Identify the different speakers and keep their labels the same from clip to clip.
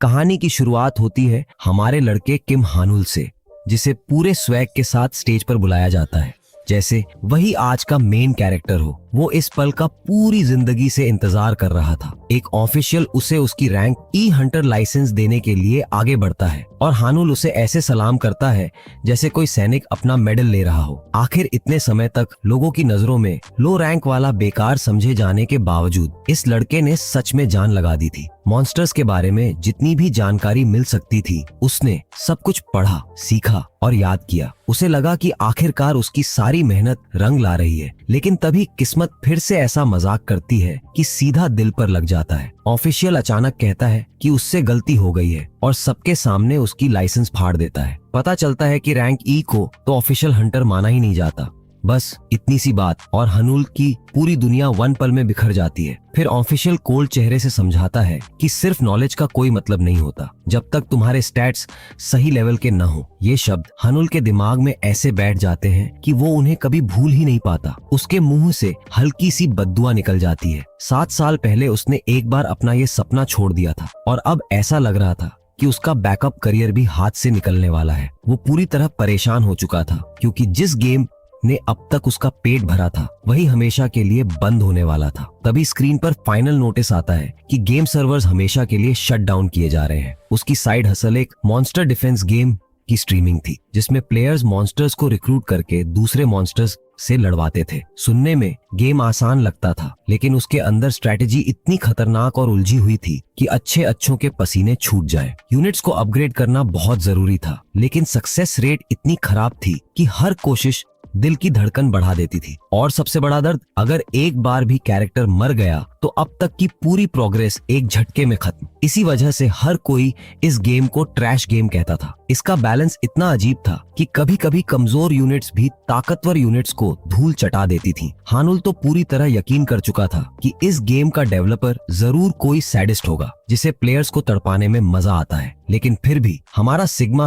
Speaker 1: कहानी की शुरुआत होती है हमारे लड़के किम हानुल से, जिसे पूरे स्वैग के साथ स्टेज पर बुलाया जाता है, जैसे वही आज का मेन कैरेक्टर हो। वो इस पल का पूरी जिंदगी से इंतजार कर रहा था। एक ऑफिशियल उसे उसकी रैंक ई हंटर लाइसेंस देने के लिए आगे बढ़ता है और हानुल उसे ऐसे सलाम करता है जैसे कोई सैनिक अपना मेडल ले रहा हो। आखिर इतने समय तक लोगों की नजरों में लो रैंक वाला बेकार समझे जाने के बावजूद इस लड़के ने सच में जान लगा दी थी। मॉन्स्टर्स के बारे में जितनी भी जानकारी मिल सकती थी उसने सब कुछ पढ़ा, सीखा और याद किया। उसे लगा कि आखिरकार उसकी सारी मेहनत रंग ला रही है, लेकिन तभी किस्मत फिर से ऐसा मजाक करती है कि सीधा दिल पर लग जाता है। ऑफिशियल अचानक कहता है कि उससे गलती हो गई है और सबके सामने उसकी लाइसेंस फाड़ देता है। पता चलता है कि रैंक ई को तो ऑफिशियल हंटर माना ही नहीं जाता। बस इतनी सी बात और हानुल की पूरी दुनिया वन पल में बिखर जाती है। फिर ऑफिशियल कोल्ड चेहरे से समझाता है कि सिर्फ नॉलेज का कोई मतलब नहीं होता जब तक तुम्हारे स्टैट्स सही लेवल के न हो। ये शब्द हानुल के दिमाग में ऐसे बैठ जाते हैं कि वो उन्हें कभी भूल ही नहीं पाता। उसके मुंह से हल्की सी बद्दुआ निकल जाती है। 7 साल पहले उसने एक बार अपना ये सपना छोड़ दिया था और अब ऐसा लग रहा था कि उसका बैकअप करियर भी हाथ से निकलने वाला है। वो पूरी तरह परेशान हो चुका था क्योंकि जिस गेम ने अब तक उसका पेट भरा था वही हमेशा के लिए बंद होने वाला था। तभी स्क्रीन पर फाइनल नोटिस आता है कि गेम सर्वर्स हमेशा के लिए शट डाउन किए जा रहे हैं। उसकी साइड हसल एक मॉन्स्टर डिफेंस गेम की स्ट्रीमिंग थी जिसमें प्लेयर्स मॉन्स्टर्स को रिक्रूट करके दूसरे मॉन्स्टर्स से लड़वाते थे। सुनने में गेम आसान लगता था, लेकिन उसके अंदर स्ट्रैटेजी इतनी खतरनाक और उलझी हुई थी कि अच्छों के पसीने छूट जाए। यूनिट्स को अपग्रेड करना बहुत जरूरी था, लेकिन सक्सेस रेट इतनी खराब थी कि हर कोशिश दिल की धड़कन बढ़ा देती थी। और सबसे बड़ा दर्द, अगर एक बार भी कैरेक्टर मर गया तो अब तक की पूरी प्रोग्रेस एक झटके में खत्म। इसी वजह से हर कोई इस गेम को ट्रैश गेम कहता था। इसका बैलेंस इतना अजीब था कि कभी कभी कमजोर यूनिट्स भी ताकतवर यूनिट्स को धूल चटा देती थी। हानुल तो पूरी तरह यकीन कर चुका था कि इस गेम का डेवलपर जरूर कोई सैडिस्ट होगा जिसे प्लेयर्स को तड़पाने में मजा आता है। लेकिन फिर भी हमारा सिग्मा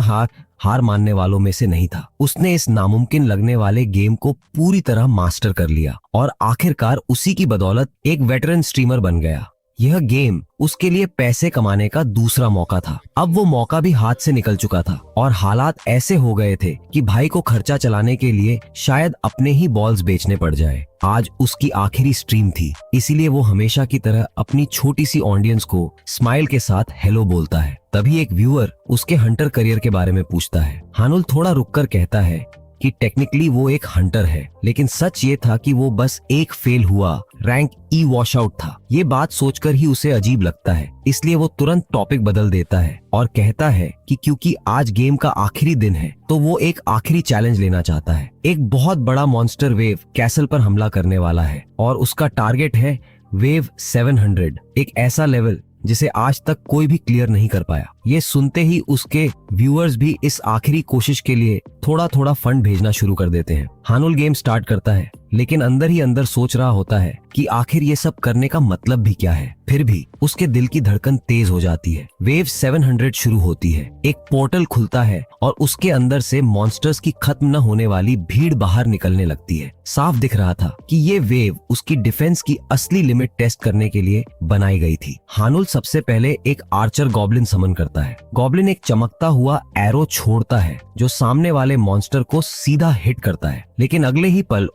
Speaker 1: हार मानने वालों में से नहीं था। उसने इस नामुमकिन लगने वाले गेम को पूरी तरह मास्टर कर लिया और आखिरकार उसी की बदौलत एक वेटरन स्ट्रीमर बन गया। यह गेम उसके लिए पैसे कमाने का दूसरा मौका था। अब वो मौका भी हाथ से निकल चुका था और हालात ऐसे हो गए थे कि भाई को खर्चा चलाने के लिए शायद अपने ही बॉल्स बेचने पड़ जाए। आज उसकी आखिरी स्ट्रीम थी, इसीलिए वो हमेशा की तरह अपनी छोटी सी ऑडियंस को स्माइल के साथ हेलो बोलता है। तभी एक व्यूअर उसके हंटर करियर के बारे में पूछता है। हानुल थोड़ा रुककर कहता है कि टेक्निकली वो एक हंटर है, लेकिन सच ये था कि वो बस एक फेल हुआ रैंक ई वॉश आउट था। ये बात सोचकर ही उसे अजीब लगता है, इसलिए वो तुरंत टॉपिक बदल देता है और कहता है कि क्योंकि आज गेम का आखिरी दिन है तो वो एक आखिरी चैलेंज लेना चाहता है। एक बहुत बड़ा मॉन्स्टर वेव कैसल पर हमला करने वाला है और उसका टारगेट है वेव 700, एक ऐसा लेवल जिसे आज तक कोई भी क्लियर नहीं कर पाया। ये सुनते ही उसके व्यूअर्स भी इस आखिरी कोशिश के लिए थोड़ा थोड़ा फंड भेजना शुरू कर देते हैं। हानुल गेम स्टार्ट करता है, लेकिन अंदर ही अंदर सोच रहा होता है कि आखिर ये सब करने का मतलब भी क्या है। फिर भी उसके दिल की धड़कन तेज हो जाती है। वेव 700 शुरू होती है, एक पोर्टल खुलता है और उसके अंदर से मॉन्स्टर्स की खत्म न होने वाली भीड़ बाहर निकलने लगती है। साफ दिख रहा था कि ये वेव उसकी डिफेंस की असली लिमिट टेस्ट करने के लिए बनाई गई थी। हानुल सबसे पहले एक आर्चर गॉब्लिन समन करता है। गॉब्लिन एक चमकता हुआ एरो छोड़ता है जो सामने वाले मॉन्स्टर को सीधा हिट करता है, लेकिन अगले ही पल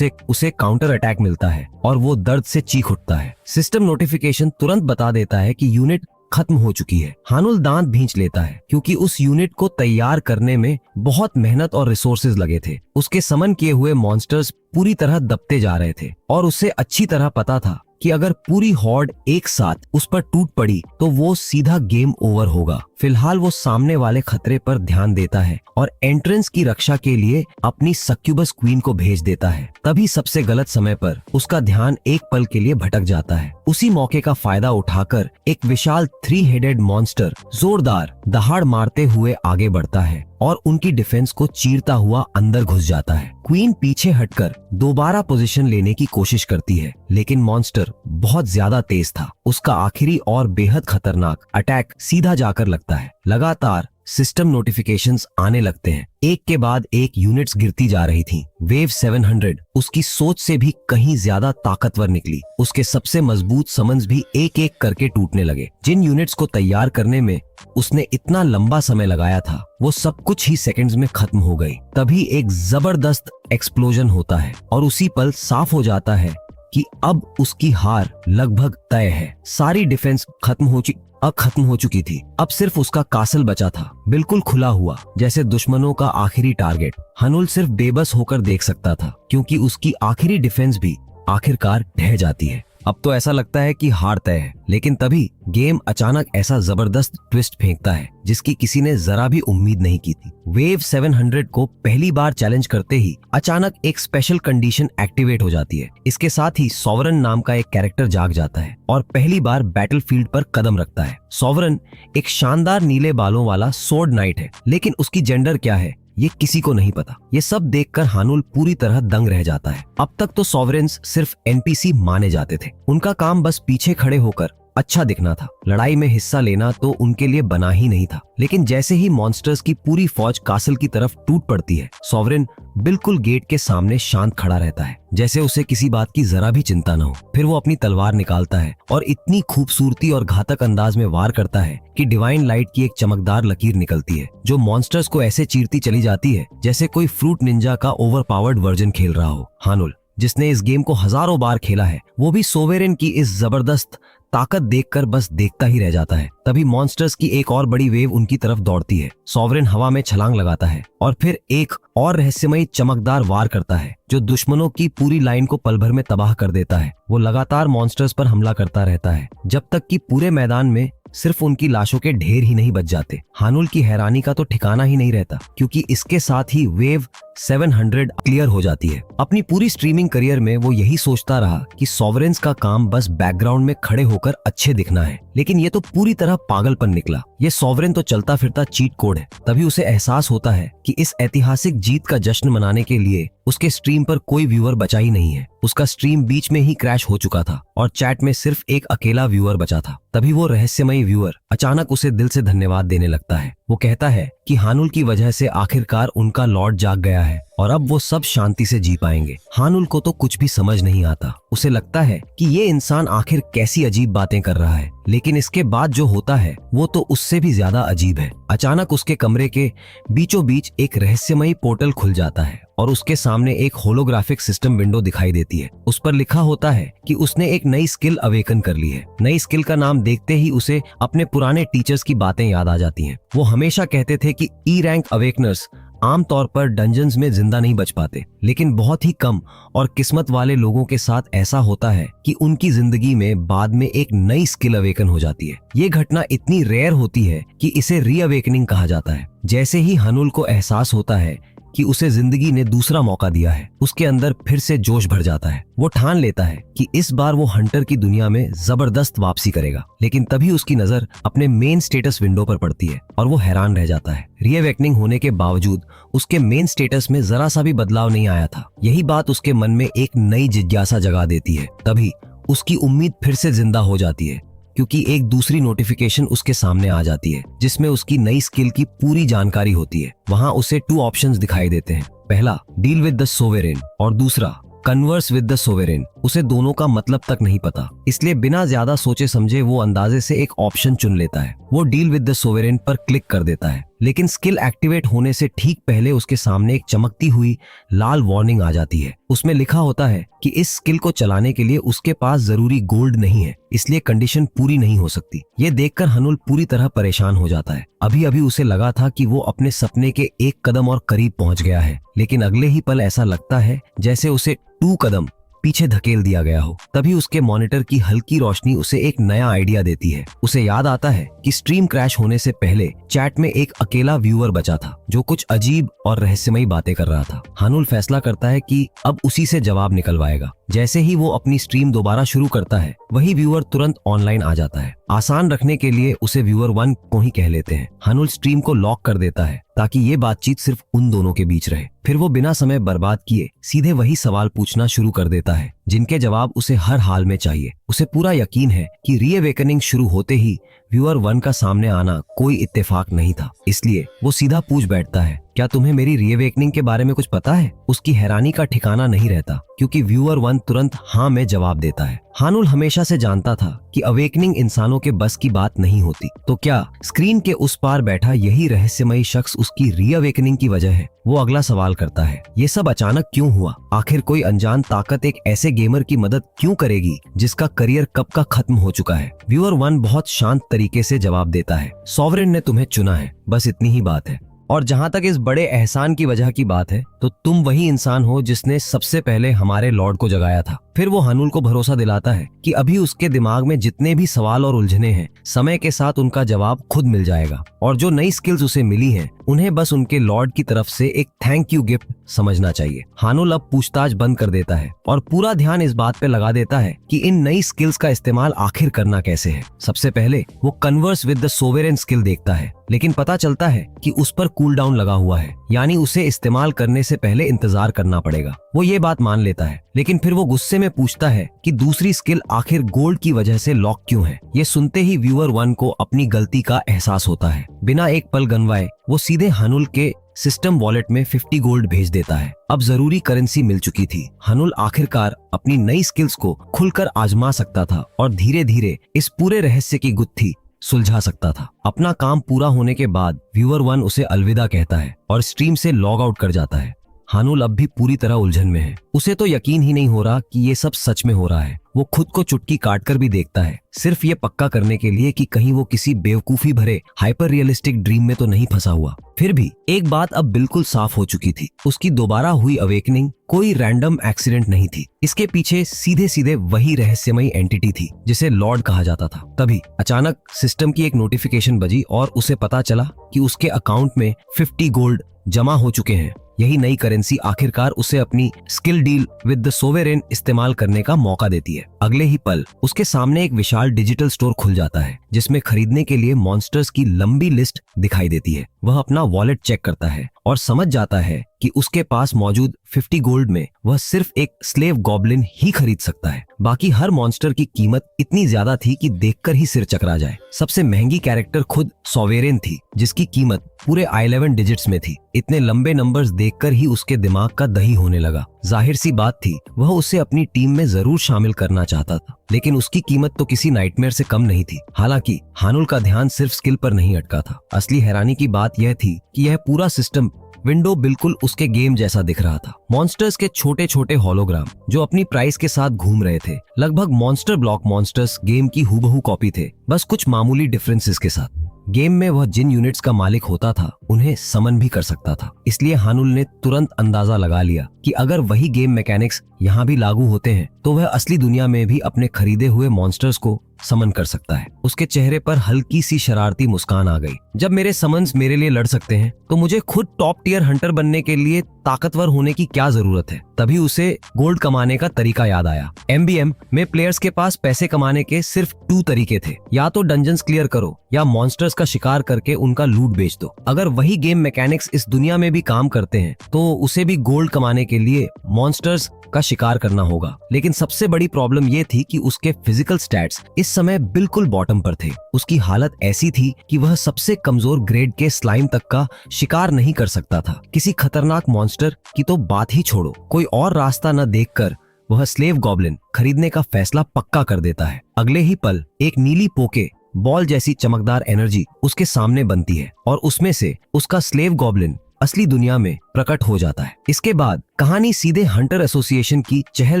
Speaker 1: उसे काउंटर अटैक मिलता है और वो दर्द से चीख उठता है। सिस्टम नोटिफिकेशन तुरंत बता देता है कि यूनिट खत्म हो चुकी है। हानुल दांत भींच लेता है क्योंकि उस यूनिट को तैयार करने में बहुत मेहनत और रिसोर्सेज लगे थे। उसके समन किए हुए मॉन्स्टर्स पूरी तरह दबते जा रहे थे और उसे अच्छी तरह पता था कि अगर पूरी हॉर्ड एक साथ उस पर टूट पड़ी तो वो सीधा गेम ओवर होगा। फिलहाल वो सामने वाले खतरे पर ध्यान देता है और एंट्रेंस की रक्षा के लिए अपनी सक्यूबस क्वीन को भेज देता है। तभी सबसे गलत समय पर उसका ध्यान एक पल के लिए भटक जाता है। उसी मौके का फायदा उठाकर एक विशाल 3 हेडेड मॉन्स्टर जोरदार दहाड़ मारते हुए आगे बढ़ता है और उनकी डिफेंस को चीरता हुआ अंदर घुस जाता है। क्वीन पीछे हटकर दोबारा पोजीशन लेने की कोशिश करती है, लेकिन मॉन्स्टर बहुत ज्यादा तेज था। उसका आखिरी और बेहद खतरनाक अटैक सीधा जाकर लगता है। लगातार सिस्टम नोटिफिकेशंस आने लगते हैं। एक के बाद एक यूनिट्स गिरती जा रही थीं। वेव 700 उसकी सोच से भी कहीं ज्यादा ताकतवर निकली। उसके सबसे मजबूत समन्स भी एक एक करके टूटने लगे। जिन यूनिट्स को तैयार करने में उसने इतना लंबा समय लगाया था, वो सब कुछ ही सेकंड्स में खत्म हो गई। तभी एक जबरदस्त एक्सप्लोजन होता है और उसी पल साफ हो जाता है कि अब उसकी हार लगभग तय है। सारी डिफेंस खत्म हो चुकी थी। अब सिर्फ उसका कासल बचा था, बिल्कुल खुला हुआ, जैसे दुश्मनों का आखिरी टारगेट। हनुल सिर्फ बेबस होकर देख सकता था, क्योंकि उसकी आखिरी डिफेंस भी आखिरकार ढह जाती है। अब तो ऐसा लगता है कि हार तय है, लेकिन तभी गेम अचानक ऐसा जबरदस्त ट्विस्ट फेंकता है जिसकी किसी ने जरा भी उम्मीद नहीं की थी। वेव 700 को पहली बार चैलेंज करते ही अचानक एक स्पेशल कंडीशन एक्टिवेट हो जाती है। इसके साथ ही सॉवरन नाम का एक कैरेक्टर जाग जाता है और पहली बार बैटलफील्ड पर कदम रखता है। सॉवरन एक शानदार नीले बालों वाला सोर्ड नाइट है, लेकिन उसकी जेंडर क्या है ये किसी को नहीं पता। ये सब देखकर हानुल पूरी तरह दंग रह जाता है। अब तक तो सॉवरेन्स सिर्फ एनपीसी माने जाते थे। उनका काम बस पीछे खड़े होकर अच्छा दिखना था। लड़ाई में हिस्सा लेना तो उनके लिए बना ही नहीं था। लेकिन जैसे ही मॉन्स्टर्स की पूरी फौज कासल की तरफ टूट पड़ती है, सॉवरेन बिल्कुल गेट के सामने शांत खड़ा रहता है, जैसे उसे किसी बात की जरा भी चिंता न हो। फिर वो अपनी तलवार निकालता है और इतनी खूबसूरती और घातक अंदाज में वार करता है कि डिवाइन लाइट की एक चमकदार लकीर निकलती है, जो मॉन्स्टर्स को ऐसे चीरती चली जाती है जैसे कोई फ्रूट निंजा का ओवर पावर्ड वर्जन खेल रहा हो। हानुल, जिसने इस गेम को हजारों बार खेला है, वो भी सोवेरेन की इस जबरदस्त ताकत देखकर बस देखता ही रह जाता है। तभी मॉन्स्टर्स की एक और बड़ी वेव उनकी तरफ दौड़ती है। सॉवरेन हवा में छलांग लगाता है और फिर एक और रहस्यमयी चमकदार वार करता है, जो दुश्मनों की पूरी लाइन को पल भर में तबाह कर देता है। वो लगातार मॉन्स्टर्स पर हमला करता रहता है, जब तक कि पूरे मैदान में सिर्फ उनकी लाशों के ढेर ही नहीं बच जाते। हानुल की हैरानी का तो ठिकाना ही नहीं रहता, क्योंकि इसके साथ ही वेव 700 क्लियर हो जाती है। अपनी पूरी स्ट्रीमिंग करियर में वो यही सोचता रहा कि सॉवरेन्स का काम बस बैकग्राउंड में खड़े होकर अच्छे दिखना है, लेकिन ये तो पूरी तरह पागलपन निकला। ये सॉवरेन तो चलता फिरता चीट कोड है। तभी उसे एहसास होता है कि इस ऐतिहासिक जीत का जश्न मनाने के लिए उसके स्ट्रीम पर कोई व्यूअर बचा ही नहीं है। उसका स्ट्रीम बीच में ही क्रैश हो चुका था और चैट में सिर्फ एक अकेला व्यूअर बचा था। तभी वो रहस्यमयी व्यूअर अचानक उसे दिल से धन्यवाद देने लगता है। वो कहता है कि हानुल की वजह से आखिरकार उनका लॉर्ड जाग गया है और अब वो सब शांति से जी पाएंगे। हानुल को तो कुछ भी समझ नहीं आता। उसे लगता है कि ये इंसान आखिर कैसी अजीब बातें कर रहा है, लेकिन इसके बाद जो होता है वो तो उससे भी ज्यादा अजीब है। अचानक उसके कमरे के बीचों बीच एक रहस्यमयी पोर्टल खुल जाता है और उसके सामने एक होलोग्राफिक सिस्टम विंडो दिखाई देती है। उस पर लिखा होता है कि उसने एक नई स्किल अवेकन कर ली है। नई स्किल का नाम देखते ही उसे अपने पुराने टीचर्स की बातें याद आ जाती हैं। वो हमेशा कहते थे कि ई रैंक अवेकनर्स आमतौर पर डंजन्स में जिंदा नहीं बच पाते, लेकिन बहुत ही कम और किस्मत वाले लोगों के साथ ऐसा होता है कि उनकी जिंदगी में बाद में एक नई स्किल अवेकन हो जाती है। ये घटना इतनी रेयर होती है कि इसे रीअवेकनिंग कहा जाता है। जैसे ही हनुल को एहसास होता है कि उसे जिंदगी ने दूसरा मौका दिया है, उसके अंदर फिर से जोश भर जाता है। वो ठान लेता है कि इस बार वो हंटर की दुनिया में जबरदस्त वापसी करेगा। लेकिन तभी उसकी नजर अपने मेन स्टेटस विंडो पर पड़ती है और वो हैरान रह जाता है। रीअवेकनिंग होने के बावजूद उसके मेन स्टेटस में जरा सा भी बदलाव नहीं आया था। यही बात उसके मन में एक नई जिज्ञासा जगा देती है। तभी उसकी उम्मीद फिर से जिंदा हो जाती है, क्योंकि एक दूसरी नोटिफिकेशन उसके सामने आ जाती है, जिसमें उसकी नई स्किल की पूरी जानकारी होती है। वहां उसे 2 ऑप्शंस दिखाई देते हैं। पहला, डील विद द सोवेरेन, और दूसरा, कन्वर्स विद द सोवेरेन। उसे दोनों का मतलब तक नहीं पता, इसलिए बिना ज्यादा सोचे समझे वो अंदाजे से एक ऑप्शन चुन लेता है। वो डील विद द सोवेरेन पर क्लिक कर देता है, लेकिन स्किल एक्टिवेट होने से ठीक पहले उसके सामने एक चमकती हुई लाल वार्निंग आ जाती है। उसमें लिखा होता है कि इस स्किल को चलाने के लिए उसके पास जरूरी गोल्ड नहीं है, इसलिए कंडीशन पूरी नहीं हो सकती। ये देखकर हनुल पूरी तरह परेशान हो जाता है। अभी अभी उसे लगा था कि वो अपने सपने के एक कदम और करीब पहुंच गया है, लेकिन अगले ही पल ऐसा लगता है जैसे उसे 2 कदम पीछे धकेल दिया गया हो। तभी उसके मॉनिटर की हल्की रोशनी उसे एक नया आइडिया देती है। उसे याद आता है कि स्ट्रीम क्रैश होने से पहले चैट में एक अकेला व्यूअर बचा था, जो कुछ अजीब और रहस्यमयी बातें कर रहा था। हानुल फैसला करता है कि अब उसी से जवाब निकलवाएगा। जैसे ही वो अपनी स्ट्रीम दोबारा शुरू करता है, वही व्यूअर तुरंत ऑनलाइन आ जाता है। आसान रखने के लिए उसे व्यूअर 1 को ही कह लेते हैं। हानुल स्ट्रीम को लॉक कर देता है ताकि ये बातचीत सिर्फ उन दोनों के बीच रहे। फिर वो बिना समय बर्बाद किए सीधे वही सवाल पूछना शुरू कर देता है जिनके जवाब उसे हर हाल में चाहिए। उसे पूरा यकीन है कि रीअवेकनिंग शुरू होते ही व्यूअर 1 का सामने आना कोई इत्तेफाक नहीं था, इसलिए वो सीधा पूछ बैठता है, क्या तुम्हें मेरी रीअवेकनिंग के बारे में कुछ पता है? उसकी हैरानी का ठिकाना नहीं रहता क्योंकि व्यूअर 1 तुरंत हाँ में जवाब देता है। हानुल हमेशा से जानता था कि अवेकनिंग इंसानों के बस की बात नहीं होती, तो क्या स्क्रीन के उस पार बैठा यही रहस्यमयी शख्स उसकी रीअवेकनिंग की वजह है? वो अगला सवाल करता है, ये सब अचानक क्यों हुआ? आखिर कोई अनजान ताकत एक ऐसे गेमर की मदद क्यों करेगी जिसका करियर कब का खत्म हो चुका है? व्यूअर 1 बहुत शांत तरीके से जवाब देता है, सॉवरेन ने तुम्हें चुना है, बस इतनी ही बात है। और जहां तक इस बड़े एहसान की वजह की बात है, तो तुम वही इंसान हो जिसने सबसे पहले हमारे लॉर्ड को जगाया था। फिर वो हानुल को भरोसा दिलाता है कि अभी उसके दिमाग में जितने भी सवाल और उलझने हैं, समय के साथ उनका जवाब खुद मिल जाएगा और जो नई स्किल्स उसे मिली हैं, उन्हें बस उनके लॉर्ड की तरफ से एक थैंक यू गिफ्ट समझना चाहिए। हानुल अब पूछताछ बंद कर देता है और पूरा ध्यान इस बात पे लगा देता है कि इन नई स्किल्स का इस्तेमाल आखिर करना कैसे है। सबसे पहले वो कन्वर्स विद द सोवेरेन स्किल देखता है, लेकिन पता चलता है कि उस पर कूल डाउन लगा हुआ है, यानी उसे इस्तेमाल करने से पहले इंतजार करना पड़ेगा। वो ये बात मान लेता है, लेकिन फिर वो गुस्से में पूछता है कि दूसरी स्किल आखिर गोल्ड की वजह से लॉक क्यों है? ये सुनते ही व्यूअर 1 को अपनी गलती का एहसास होता है। बिना एक पल गंवाए वो सीधे हानुल के सिस्टम वॉलेट में 50 गोल्ड भेज देता है। अब जरूरी करेंसी मिल चुकी थी। हानुल आखिरकार अपनी नई स्किल्स को खुलकर आजमा सकता था और धीरे धीरे इस पूरे रहस्य की गुत्थी सुलझा सकता था। अपना काम पूरा होने के बाद व्यूअर 1 उसे अलविदा कहता है और स्ट्रीम से लॉग आउट कर जाता है। हानुल अब भी पूरी तरह उलझन में है। उसे तो यकीन ही नहीं हो रहा कि ये सब सच में हो रहा है। वो खुद को चुटकी काटकर भी देखता है, सिर्फ ये पक्का करने के लिए कि कहीं वो किसी बेवकूफी भरे हाइपर रियलिस्टिक ड्रीम में तो नहीं फंसा हुआ। फिर भी एक बात अब बिल्कुल साफ हो चुकी थी, उसकी दोबारा हुई अवेकनिंग कोई रैंडम एक्सीडेंट नहीं थी। इसके पीछे सीधे सीधे वही रहस्यमयी एंटिटी थी जिसे लॉर्ड कहा जाता था। तभी अचानक सिस्टम की एक नोटिफिकेशन बजी और उसे पता चला कि उसके अकाउंट में 50 गोल्ड जमा हो चुके हैं। यही नई करेंसी आखिरकार उसे अपनी स्किल डील विद द सोवेरेन इस्तेमाल करने का मौका देती है। अगले ही पल उसके सामने एक विशाल डिजिटल स्टोर खुल जाता है जिसमें खरीदने के लिए मॉन्स्टर्स की लंबी लिस्ट दिखाई देती है। वह अपना वॉलेट चेक करता है और समझ जाता है कि उसके पास मौजूद 50 गोल्ड में वह सिर्फ एक स्लेव गॉब्लिन ही खरीद सकता है। बाकी हर मॉन्स्टर की कीमत इतनी ज्यादा थी कि देखकर ही सिर चकरा जाए। सबसे महंगी कैरेक्टर खुद सोवेरेन थी जिसकी कीमत पूरे 11 डिजिट्स में थी। इतने लंबे नंबर्स देखकर ही उसके दिमाग का दही होने लगा। जाहिर सी बात थी, वह उसे अपनी टीम में जरूर शामिल करना चाहता था, लेकिन उसकी कीमत तो किसी नाइटमेयर से कम नहीं थी। हालांकि हानुल का ध्यान सिर्फ स्किल पर नहीं अटका था। असली हैरानी की बात यह थी कि यह पूरा सिस्टम विंडो बिल्कुल उसके गेम जैसा दिख रहा था। मॉन्स्टर्स के छोटे छोटे होलोग्राम जो अपनी प्राइस के साथ घूम रहे थे, लगभग मॉन्स्टर ब्लॉक मॉन्स्टर्स गेम की हूबहू कॉपी थे, बस कुछ मामूली डिफरेंसेस के साथ। गेम में वह जिन यूनिट्स का मालिक होता था उन्हें समन भी कर सकता था। इसलिए हानुल ने तुरंत अंदाजा लगा लिया कि अगर वही गेम मैकेनिक्स यहाँ भी लागू होते हैं तो वह असली दुनिया में भी अपने खरीदे हुए मॉन्स्टर्स को समन कर सकता है। उसके चेहरे पर हल्की सी शरारती मुस्कान आ गई। जब मेरे समन्स मेरे लिए लड़ सकते हैं तो मुझे खुद टॉप टियर हंटर बनने के लिए ताकतवर होने की क्या जरूरत है? तभी उसे गोल्ड कमाने का तरीका याद आया। MBM में प्लेयर्स के पास पैसे कमाने के सिर्फ 2 तरीके थे, या तो डंजन्स क्लियर करो या मॉन्स्टर्स का शिकार करके उनका लूट बेच दो। अगर वही गेम मैकेनिक्स इस दुनिया में भी काम करते हैं तो उसे भी गोल्ड कमाने के लिए मॉन्स्टर्स का शिकार करना होगा। लेकिन सबसे बड़ी प्रॉब्लम ये थी कि उसके फिजिकल स्टैट्स इस समय बिल्कुल बॉटम पर थे। उसकी हालत ऐसी थी कि वह सबसे कमजोर ग्रेड के स्लाइम तक का शिकार नहीं कर सकता था। किसी खतरनाक मॉन्स्टर की तो बात ही छोड़ो, कोई और रास्ता न देखकर वह स्लेव गॉब्लिन खरीदने का फैसला पक्का कर देता है। अगले ही पल एक नीली पोके बॉल जैसी चमकदार एनर्जी उसके सामने बनती है और उसमें से उसका स्लेव गॉब्लिन असली दुनिया में प्रकट हो जाता है। इसके बाद कहानी सीधे हंटर एसोसिएशन की चहल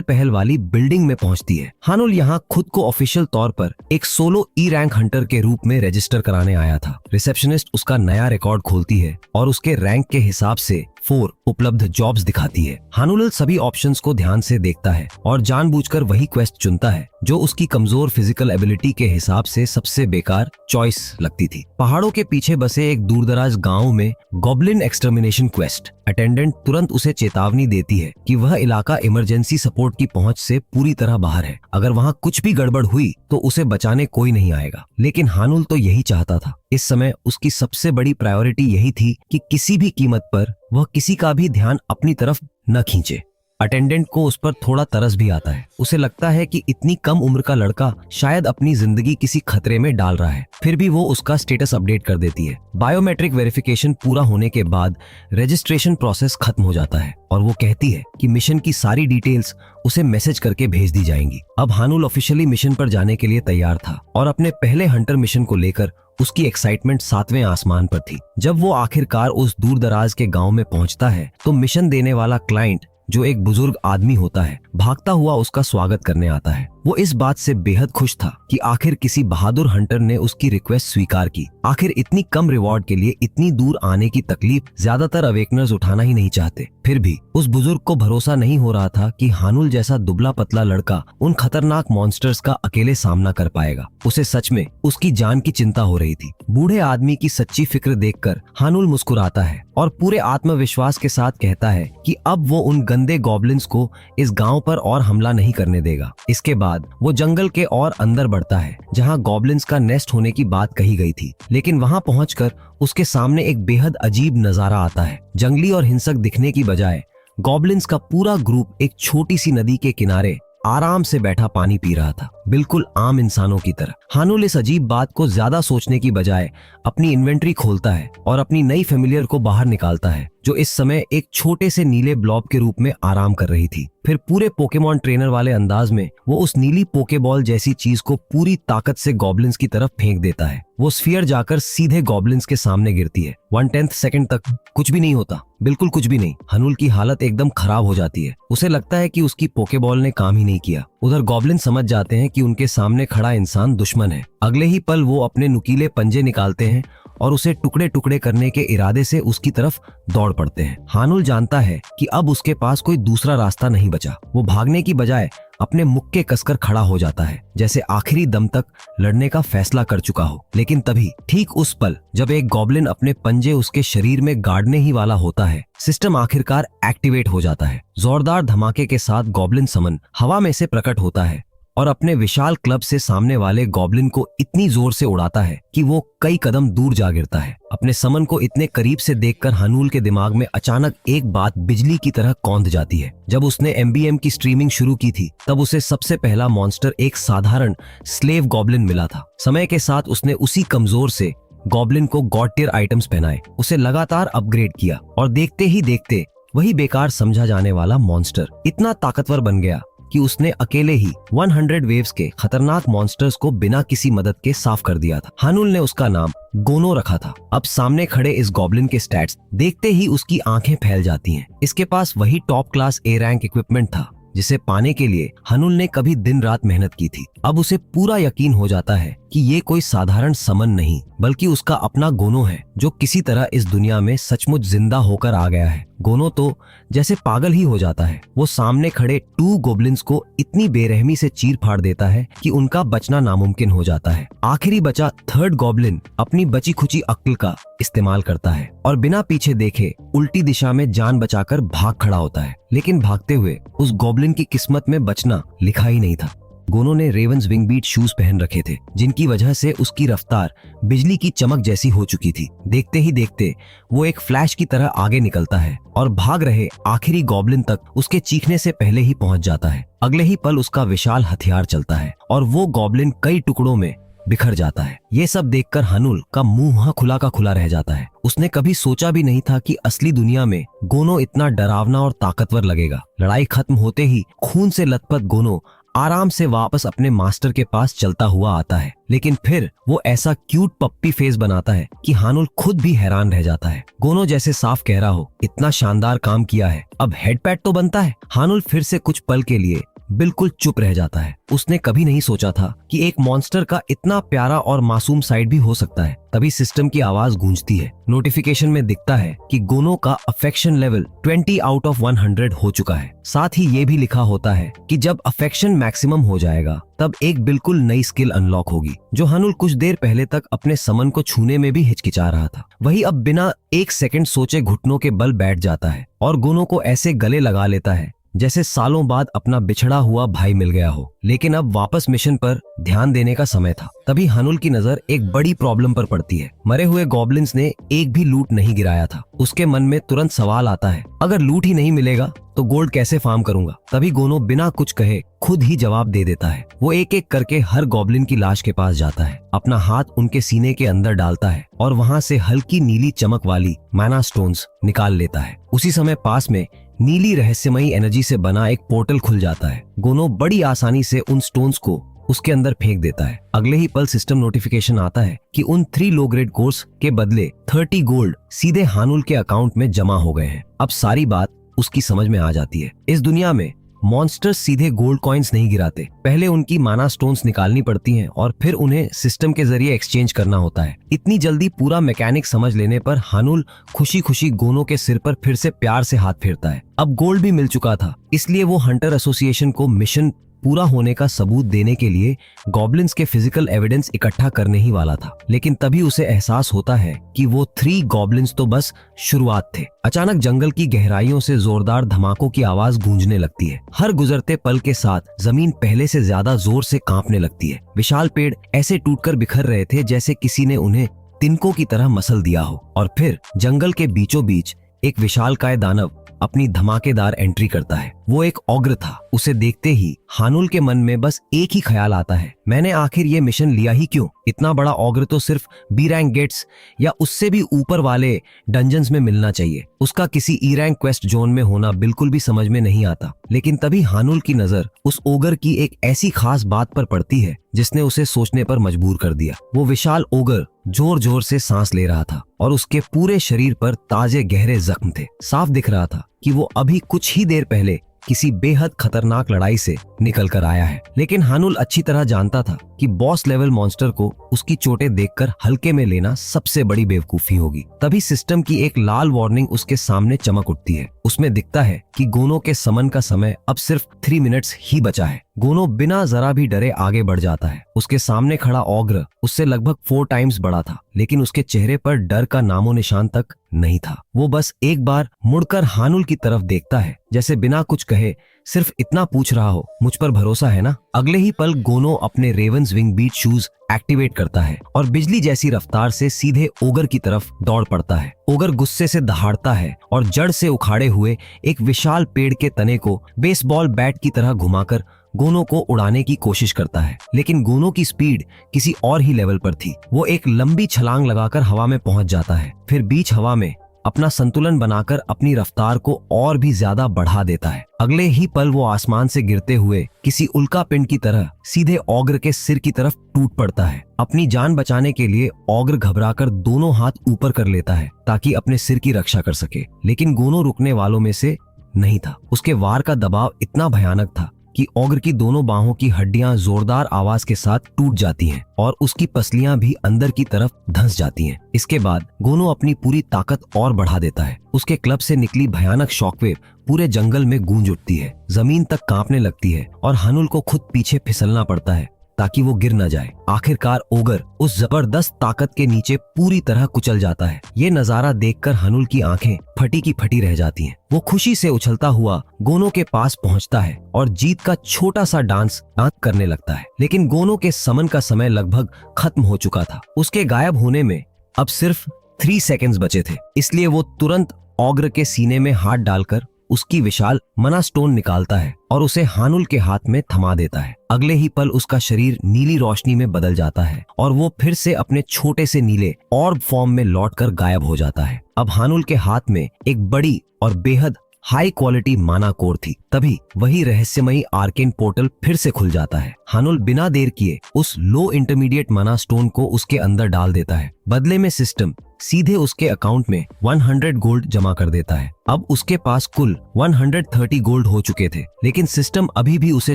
Speaker 1: पहल वाली बिल्डिंग में पहुंचती है। हानुल यहाँ खुद को ऑफिशियल तौर पर एक सोलो ई रैंक हंटर के रूप में रजिस्टर कराने आया था। रिसेप्शनिस्ट उसका नया रिकॉर्ड खोलती है और उसके रैंक के हिसाब से 4 उपलब्ध जॉब्स दिखाती है। हानुल सभी ऑप्शंस को ध्यान से देखता है और जानबूझकर वही क्वेस्ट चुनता है जो उसकी कमजोर फिजिकल एबिलिटी के हिसाब से सबसे बेकार चॉइस लगती थी। पहाड़ों के पीछे बसे एक दूरदराज गांव में गॉब्लिन एक्सटर्मिनेशन क्वेस्ट। अटेंडेंट तुरंत उसे चेतावनी देती है कि वह इलाका इमरजेंसी सपोर्ट की पहुंच से पूरी तरह बाहर है। अगर वहां कुछ भी गड़बड़ हुई तो उसे बचाने कोई नहीं आएगा। लेकिन हानुल तो यही चाहता था। इस समय उसकी सबसे बड़ी प्रायोरिटी यही थी कि किसी भी कीमत पर वह किसी का भी ध्यान अपनी तरफ न खींचे। अटेंडेंट को उस पर थोड़ा तरस भी आता है। उसे लगता है कि इतनी कम उम्र का लड़का शायद अपनी जिंदगी किसी खतरे में डाल रहा है। फिर भी वो उसका स्टेटस अपडेट कर देती है। बायोमेट्रिक वेरिफिकेशन पूरा होने के बाद रजिस्ट्रेशन प्रोसेस खत्म हो जाता है और वो कहती है कि मिशन की सारी डिटेल्स उसे मैसेज करके भेज दी जाएंगी। अब हानुल ऑफिशियली मिशन पर जाने के लिए तैयार था और अपने पहले हंटर मिशन को लेकर उसकी एक्साइटमेंट 7वें आसमान पर थी। जब वो आखिरकार उस दूर दराज के गांव में पहुंचता है तो मिशन देने वाला क्लाइंट, जो एक बुजुर्ग आदमी होता है, भागता हुआ उसका स्वागत करने आता है। वो इस बात से बेहद खुश था कि आखिर किसी बहादुर हंटर ने उसकी रिक्वेस्ट स्वीकार की। आखिर इतनी कम रिवॉर्ड के लिए इतनी दूर आने की तकलीफ ज्यादातर अवेकनर्स उठाना ही नहीं चाहते। फिर भी उस बुजुर्ग को भरोसा नहीं हो रहा था कि हानुल जैसा दुबला पतला लड़का उन खतरनाक मॉन्स्टर्स का अकेले सामना कर पाएगा। उसे सच में उसकी जान की चिंता हो रही थी। बूढ़े आदमी की सच्ची फिक्र देखकर हानुल मुस्कुराता है और पूरे आत्मविश्वास के साथ कहता है कि अब वो उन गंदे गॉब्लिन्स को इस गांव पर और हमला नहीं करने देगा। इसके बाद वो जंगल के और अंदर बढ़ता है जहां गॉब्लिन्स का नेस्ट होने की बात कही गई थी, लेकिन वहां पहुंचकर उसके सामने एक बेहद अजीब नजारा आता है। जंगली और हिंसक दिखने की बजाय गॉब्लिन्स का पूरा ग्रुप एक छोटी सी नदी के किनारे आराम से बैठा पानी पी रहा था, बिल्कुल आम इंसानों की तरह। हानुल इस अजीब बात को ज्यादा सोचने की बजाय अपनी इन्वेंट्री खोलता है और अपनी नई फेमिलियर को बाहर निकालता है, जो इस समय एक छोटे से नीले ब्लॉब के रूप में आराम कर रही थी। फिर पूरे पोकेमॉन ट्रेनर वाले अंदाज में वो उस नीली पोकेबॉल जैसी चीज को पूरी ताकत से गॉब्लिन्स की तरफ फेंक देता है। वो स्फीयर जाकर सीधे गॉब्लिन्स के सामने गिरती है। 1/10 सेकंड तक कुछ भी नहीं होता, बिल्कुल कुछ भी नहीं। हानुल की हालत एकदम खराब हो जाती है। उसे लगता है कि उसकी पोकेबॉल ने काम ही नहीं किया। उधर गॉब्लिन समझ जाते हैं कि उनके सामने खड़ा इंसान दुश्मन है। अगले ही पल वो अपने नुकीले पंजे निकालते हैं और उसे टुकड़े टुकड़े करने के इरादे से उसकी तरफ दौड़ पड़ते हैं। हानुल जानता है कि अब उसके पास कोई दूसरा रास्ता नहीं बचा। वो भागने की बजाय अपने मुक्के कसकर खड़ा हो जाता है, जैसे आखिरी दम तक लड़ने का फैसला कर चुका हो। लेकिन तभी ठीक उस पल जब एक गॉब्लिन अपने पंजे उसके शरीर में गाड़ने ही वाला होता है, सिस्टम आखिरकार एक्टिवेट हो जाता है। जोरदार धमाके के साथ गॉब्लिन समन हवा में से प्रकट होता है और अपने विशाल क्लब से सामने वाले गॉब्लिन को इतनी जोर से उड़ाता है कि वो कई कदम दूर जा गिरता है। अपने समन को इतने करीब से देखकर हानुल के दिमाग में अचानक एक बात बिजली की तरह कौंध जाती है। जब उसने एमबीएम की स्ट्रीमिंग शुरू की थी तब उसे सबसे पहला मॉन्स्टर एक साधारण स्लेव गॉब्लिन मिला था। समय के साथ उसने उसी कमजोर से गॉब्लिन को गॉड टियर आइटम्स पहनाए, उसे लगातार अपग्रेड किया और देखते ही देखते वही बेकार समझा जाने वाला मॉन्स्टर इतना ताकतवर बन गया कि उसने अकेले ही 100 वेव्स के खतरनाक मॉन्स्टर्स को बिना किसी मदद के साफ कर दिया था। हानुल ने उसका नाम गोनो रखा था। अब सामने खड़े इस गॉब्लिन के स्टैट्स देखते ही उसकी आंखें फैल जाती हैं। इसके पास वही top class A rank equipment था जिसे पाने के लिए हानुल ने कभी दिन रात मेहनत की थी। अब उसे पूरा यकीन हो जाता है कि ये कोई साधारण समन नहीं बल्कि उसका अपना गोनो है, जो किसी तरह इस दुनिया में सचमुच जिंदा होकर आ गया है। गोनो तो जैसे पागल ही हो जाता है। वो सामने खड़े 2 गोब्लिन्स को इतनी बेरहमी से चीर फाड़ देता है कि उनका बचना नामुमकिन हो जाता है। आखिरी बचा 3rd गॉब्लिन अपनी बची खुची अक्ल का इस्तेमाल करता है और बिना पीछे देखे उल्टी दिशा में जान बचाकर भाग खड़ा होता है। लेकिन भागते हुए उस गॉब्लिन की किस्मत में बचना लिखा ही नहीं था। गोनो ने रेवंस विंग बीट शूज पहन रखे थे, जिनकी वजह से उसकी रफ्तार बिजली की चमक जैसी हो चुकी थी। देखते ही देखते वो एक फ्लैश की तरह आगे निकलता है और भाग रहे आखिरी गॉब्लिन तक उसके चीखने से पहले ही पहुंच जाता है। अगले ही पल उसका विशाल हथियार चलता है और वो गॉब्लिन कई टुकड़ों में बिखर जाता है। ये सब देखकर हानुल का मुंह खुला का खुला रह जाता है। उसने कभी सोचा भी नहीं था कि असली दुनिया में गोनो इतना डरावना और ताकतवर लगेगा। लड़ाई खत्म होते ही खून से लथपथ गोनो आराम से वापस अपने मास्टर के पास चलता हुआ आता है, लेकिन फिर वो ऐसा क्यूट पप्पी फेस बनाता है कि हानुल खुद भी हैरान रह जाता है। गोनो जैसे साफ कह रहा हो, इतना शानदार काम किया है, अब हेड पैट तो बनता है। हानुल फिर से कुछ पल के लिए बिल्कुल चुप रह जाता है। उसने कभी नहीं सोचा था कि एक मॉन्स्टर का इतना प्यारा और मासूम साइड भी हो सकता है। तभी सिस्टम की आवाज गूंजती है। नोटिफिकेशन में दिखता है कि गोनो का अफेक्शन लेवल 20 आउट ऑफ 100 हो चुका है। साथ ही ये भी लिखा होता है कि जब अफेक्शन मैक्सिमम हो जाएगा तब एक बिल्कुल नई स्किल अनलॉक होगी, जो हानुल कुछ देर पहले तक अपने समन को छूने में भी हिचकिचा रहा था। वही अब बिना 1 सेकंड सोचे घुटनों के बल बैठ जाता है और गोनो को ऐसे गले लगा लेता है जैसे सालों बाद अपना बिछड़ा हुआ भाई मिल गया हो। लेकिन अब वापस मिशन पर ध्यान देने का समय था। तभी हानुल की नजर एक बड़ी प्रॉब्लम पर पड़ती है। मरे हुए गॉब्लिन्स ने एक भी लूट नहीं गिराया था। उसके मन में तुरंत सवाल आता है, अगर लूट ही नहीं मिलेगा तो गोल्ड कैसे फार्म करूंगा। तभी गोनो बिना कुछ कहे खुद ही जवाब दे देता है। वो एक एक करके हर गॉब्लिन की लाश के पास जाता है, अपना हाथ उनके सीने के अंदर डालता है और वहां से हल्की नीली चमक वाली माना स्टोन्स निकाल लेता है। उसी समय पास में नीली रहस्यमयी एनर्जी से बना एक पोर्टल खुल जाता है। गोनो बड़ी आसानी से उन स्टोन्स को उसके अंदर फेंक देता है। अगले ही पल सिस्टम नोटिफिकेशन आता है कि उन 3 लो ग्रेड कोर्स के बदले 30 गोल्ड सीधे हानुल के अकाउंट में जमा हो गए हैं। अब सारी बात उसकी समझ में आ जाती है। इस दुनिया में मॉन्स्टर्स सीधे गोल्ड कॉइन्स नहीं गिराते, पहले उनकी माना स्टोन्स निकालनी पड़ती हैं और फिर उन्हें सिस्टम के जरिए एक्सचेंज करना होता है। इतनी जल्दी पूरा मैकेनिक समझ लेने पर हानुल खुशी खुशी गोनो के सिर पर फिर से प्यार से हाथ फेरता है। अब गोल्ड भी मिल चुका था, इसलिए वो हंटर एसोसिएशन को मिशन पूरा होने का सबूत देने के लिए गॉब्लिन्स के फिजिकल एविडेंस इकट्ठा करने ही वाला था। लेकिन तभी उसे एहसास होता है कि वो 3 गॉब्लिन्स तो बस शुरुआत थे। अचानक जंगल की गहराइयों से जोरदार धमाकों की आवाज गूंजने लगती है। हर गुजरते पल के साथ जमीन पहले से ज्यादा जोर से कांपने लगती है। विशाल पेड़ ऐसे टूटकर बिखर रहे थे जैसे किसी ने उन्हें तिनकों की तरह मसल दिया हो। और फिर जंगल के बीचों बीच एक विशालकाय दानव अपनी धमाकेदार एंट्री करता है। वो एक ऑग्र था। उसे देखते ही हानुल के मन में बस एक ही ख्याल आता है, मैंने आखिर ये मिशन लिया ही क्यों। इतना बड़ा ऑग्र तो सिर्फ बी रैंक गेट्स या उससे भी ऊपर वाले डंजन्स में मिलना चाहिए। उसका किसी ई रैंक क्वेस्ट जोन में होना बिल्कुल भी समझ में नहीं आता। लेकिन तभी हानुल की नजर उस ओगर की एक ऐसी खास बात पर पड़ती है जिसने उसे सोचने पर मजबूर कर दिया। वो विशाल ओगर जोर जोर से सांस ले रहा था और उसके पूरे शरीर पर ताजे गहरे जख्म थे। साफ दिख रहा था कि वो अभी कुछ ही देर पहले किसी बेहद खतरनाक लड़ाई से निकल कर आया है। लेकिन हानुल अच्छी तरह जानता था कि बॉस लेवल मॉन्स्टर को उसकी चोटें देखकर हल्के में लेना सबसे बड़ी बेवकूफी होगी। तभी सिस्टम की एक लाल वार्निंग उसके सामने चमक उठती है। उसमें दिखता है कि गोनो के समन का समय अब सिर्फ 3 मिनट्स ही बचा है। गोनो बिना जरा भी डरे आगे बढ़ जाता है। उसके सामने खड़ा ऑग्र उससे लगभग 4 टाइम्स बड़ा था, लेकिन उसके चेहरे पर डर का नामो निशान तक नहीं था। वो बस एक बार मुड़कर हानुल की तरफ देखता है, जैसे बिना कुछ कहे सिर्फ इतना पूछ रहा हो, मुझ पर भरोसा है ना। अगले ही पल गोनो अपने raven's wing beat shoes activate करता है और बिजली जैसी रफ्तार से सीधे ओगर की तरफ दौड़ पड़ता है। ओगर गुस्से से दहाड़ता है और जड़ से उखाड़े हुए एक विशाल पेड़ के तने को बेसबॉल बैट की तरह घुमाकर गोनो को उड़ाने की कोशिश करता है। लेकिन गोनो की स्पीड किसी और ही लेवल पर थी। वो एक लंबी छलांग लगाकर हवा में पहुंच जाता है, फिर बीच हवा में अपना संतुलन बनाकर अपनी रफ्तार को और भी ज्यादा बढ़ा देता है। अगले ही पल वो आसमान से गिरते हुए किसी उल्का पिंड की तरह सीधे ऑग्र के सिर की तरफ टूट पड़ता है। अपनी जान बचाने के लिए ऑग्र घबराकर दोनों हाथ ऊपर कर लेता है ताकि अपने सिर की रक्षा कर सके। लेकिन गोनो रुकने वालों में से नहीं था। उसके वार का दबाव इतना भयानक था कि ऑग्र की दोनों बाहों की हड्डियां जोरदार आवाज के साथ टूट जाती हैं और उसकी पसलियां भी अंदर की तरफ धंस जाती हैं। इसके बाद गोनो अपनी पूरी ताकत और बढ़ा देता है। उसके क्लब से निकली भयानक शॉकवेव पूरे जंगल में गूंज उठती है, जमीन तक कांपने लगती है और हानुल को खुद पीछे फिसलना पड़ता है ताकि वो गिर न जाए। आखिरकार ओगर उस जबरदस्त ताकत के नीचे पूरी तरह कुचल जाता है। ये नजारा देखकर हानुल की आंखें फटी की फटी रह जाती हैं। वो खुशी से उछलता हुआ गोनो के पास पहुंचता है और जीत का छोटा सा डांस करने लगता है। लेकिन गोनो के समन का समय लगभग खत्म हो चुका था। उसके गायब होने में अब सिर्फ 3 सेकेंड्स बचे थे, इसलिए वो तुरंत ऑग्र के सीने में हाथ डालकर उसकी विशाल मना स्टोन निकालता है और उसे हानुल के हाथ में थमा देता है। अगले ही पल उसका शरीर नीली रोशनी में बदल जाता है और वो फिर से अपने छोटे से नीले ऑर्ब फॉर्म में लौटकर गायब हो जाता है। अब हानुल के हाथ में एक बड़ी और बेहद हाई क्वालिटी माना कोर थी। तभी वही रहस्यमयी आर्केन पोर्टल फिर से खुल जाता है। हानुल बिना देर किए उस लो इंटरमीडिएट माना स्टोन को उसके अंदर डाल देता है। बदले में सिस्टम सीधे उसके अकाउंट में 100 गोल्ड जमा कर देता है। अब उसके पास कुल 130 गोल्ड हो चुके थे, लेकिन सिस्टम अभी भी उसे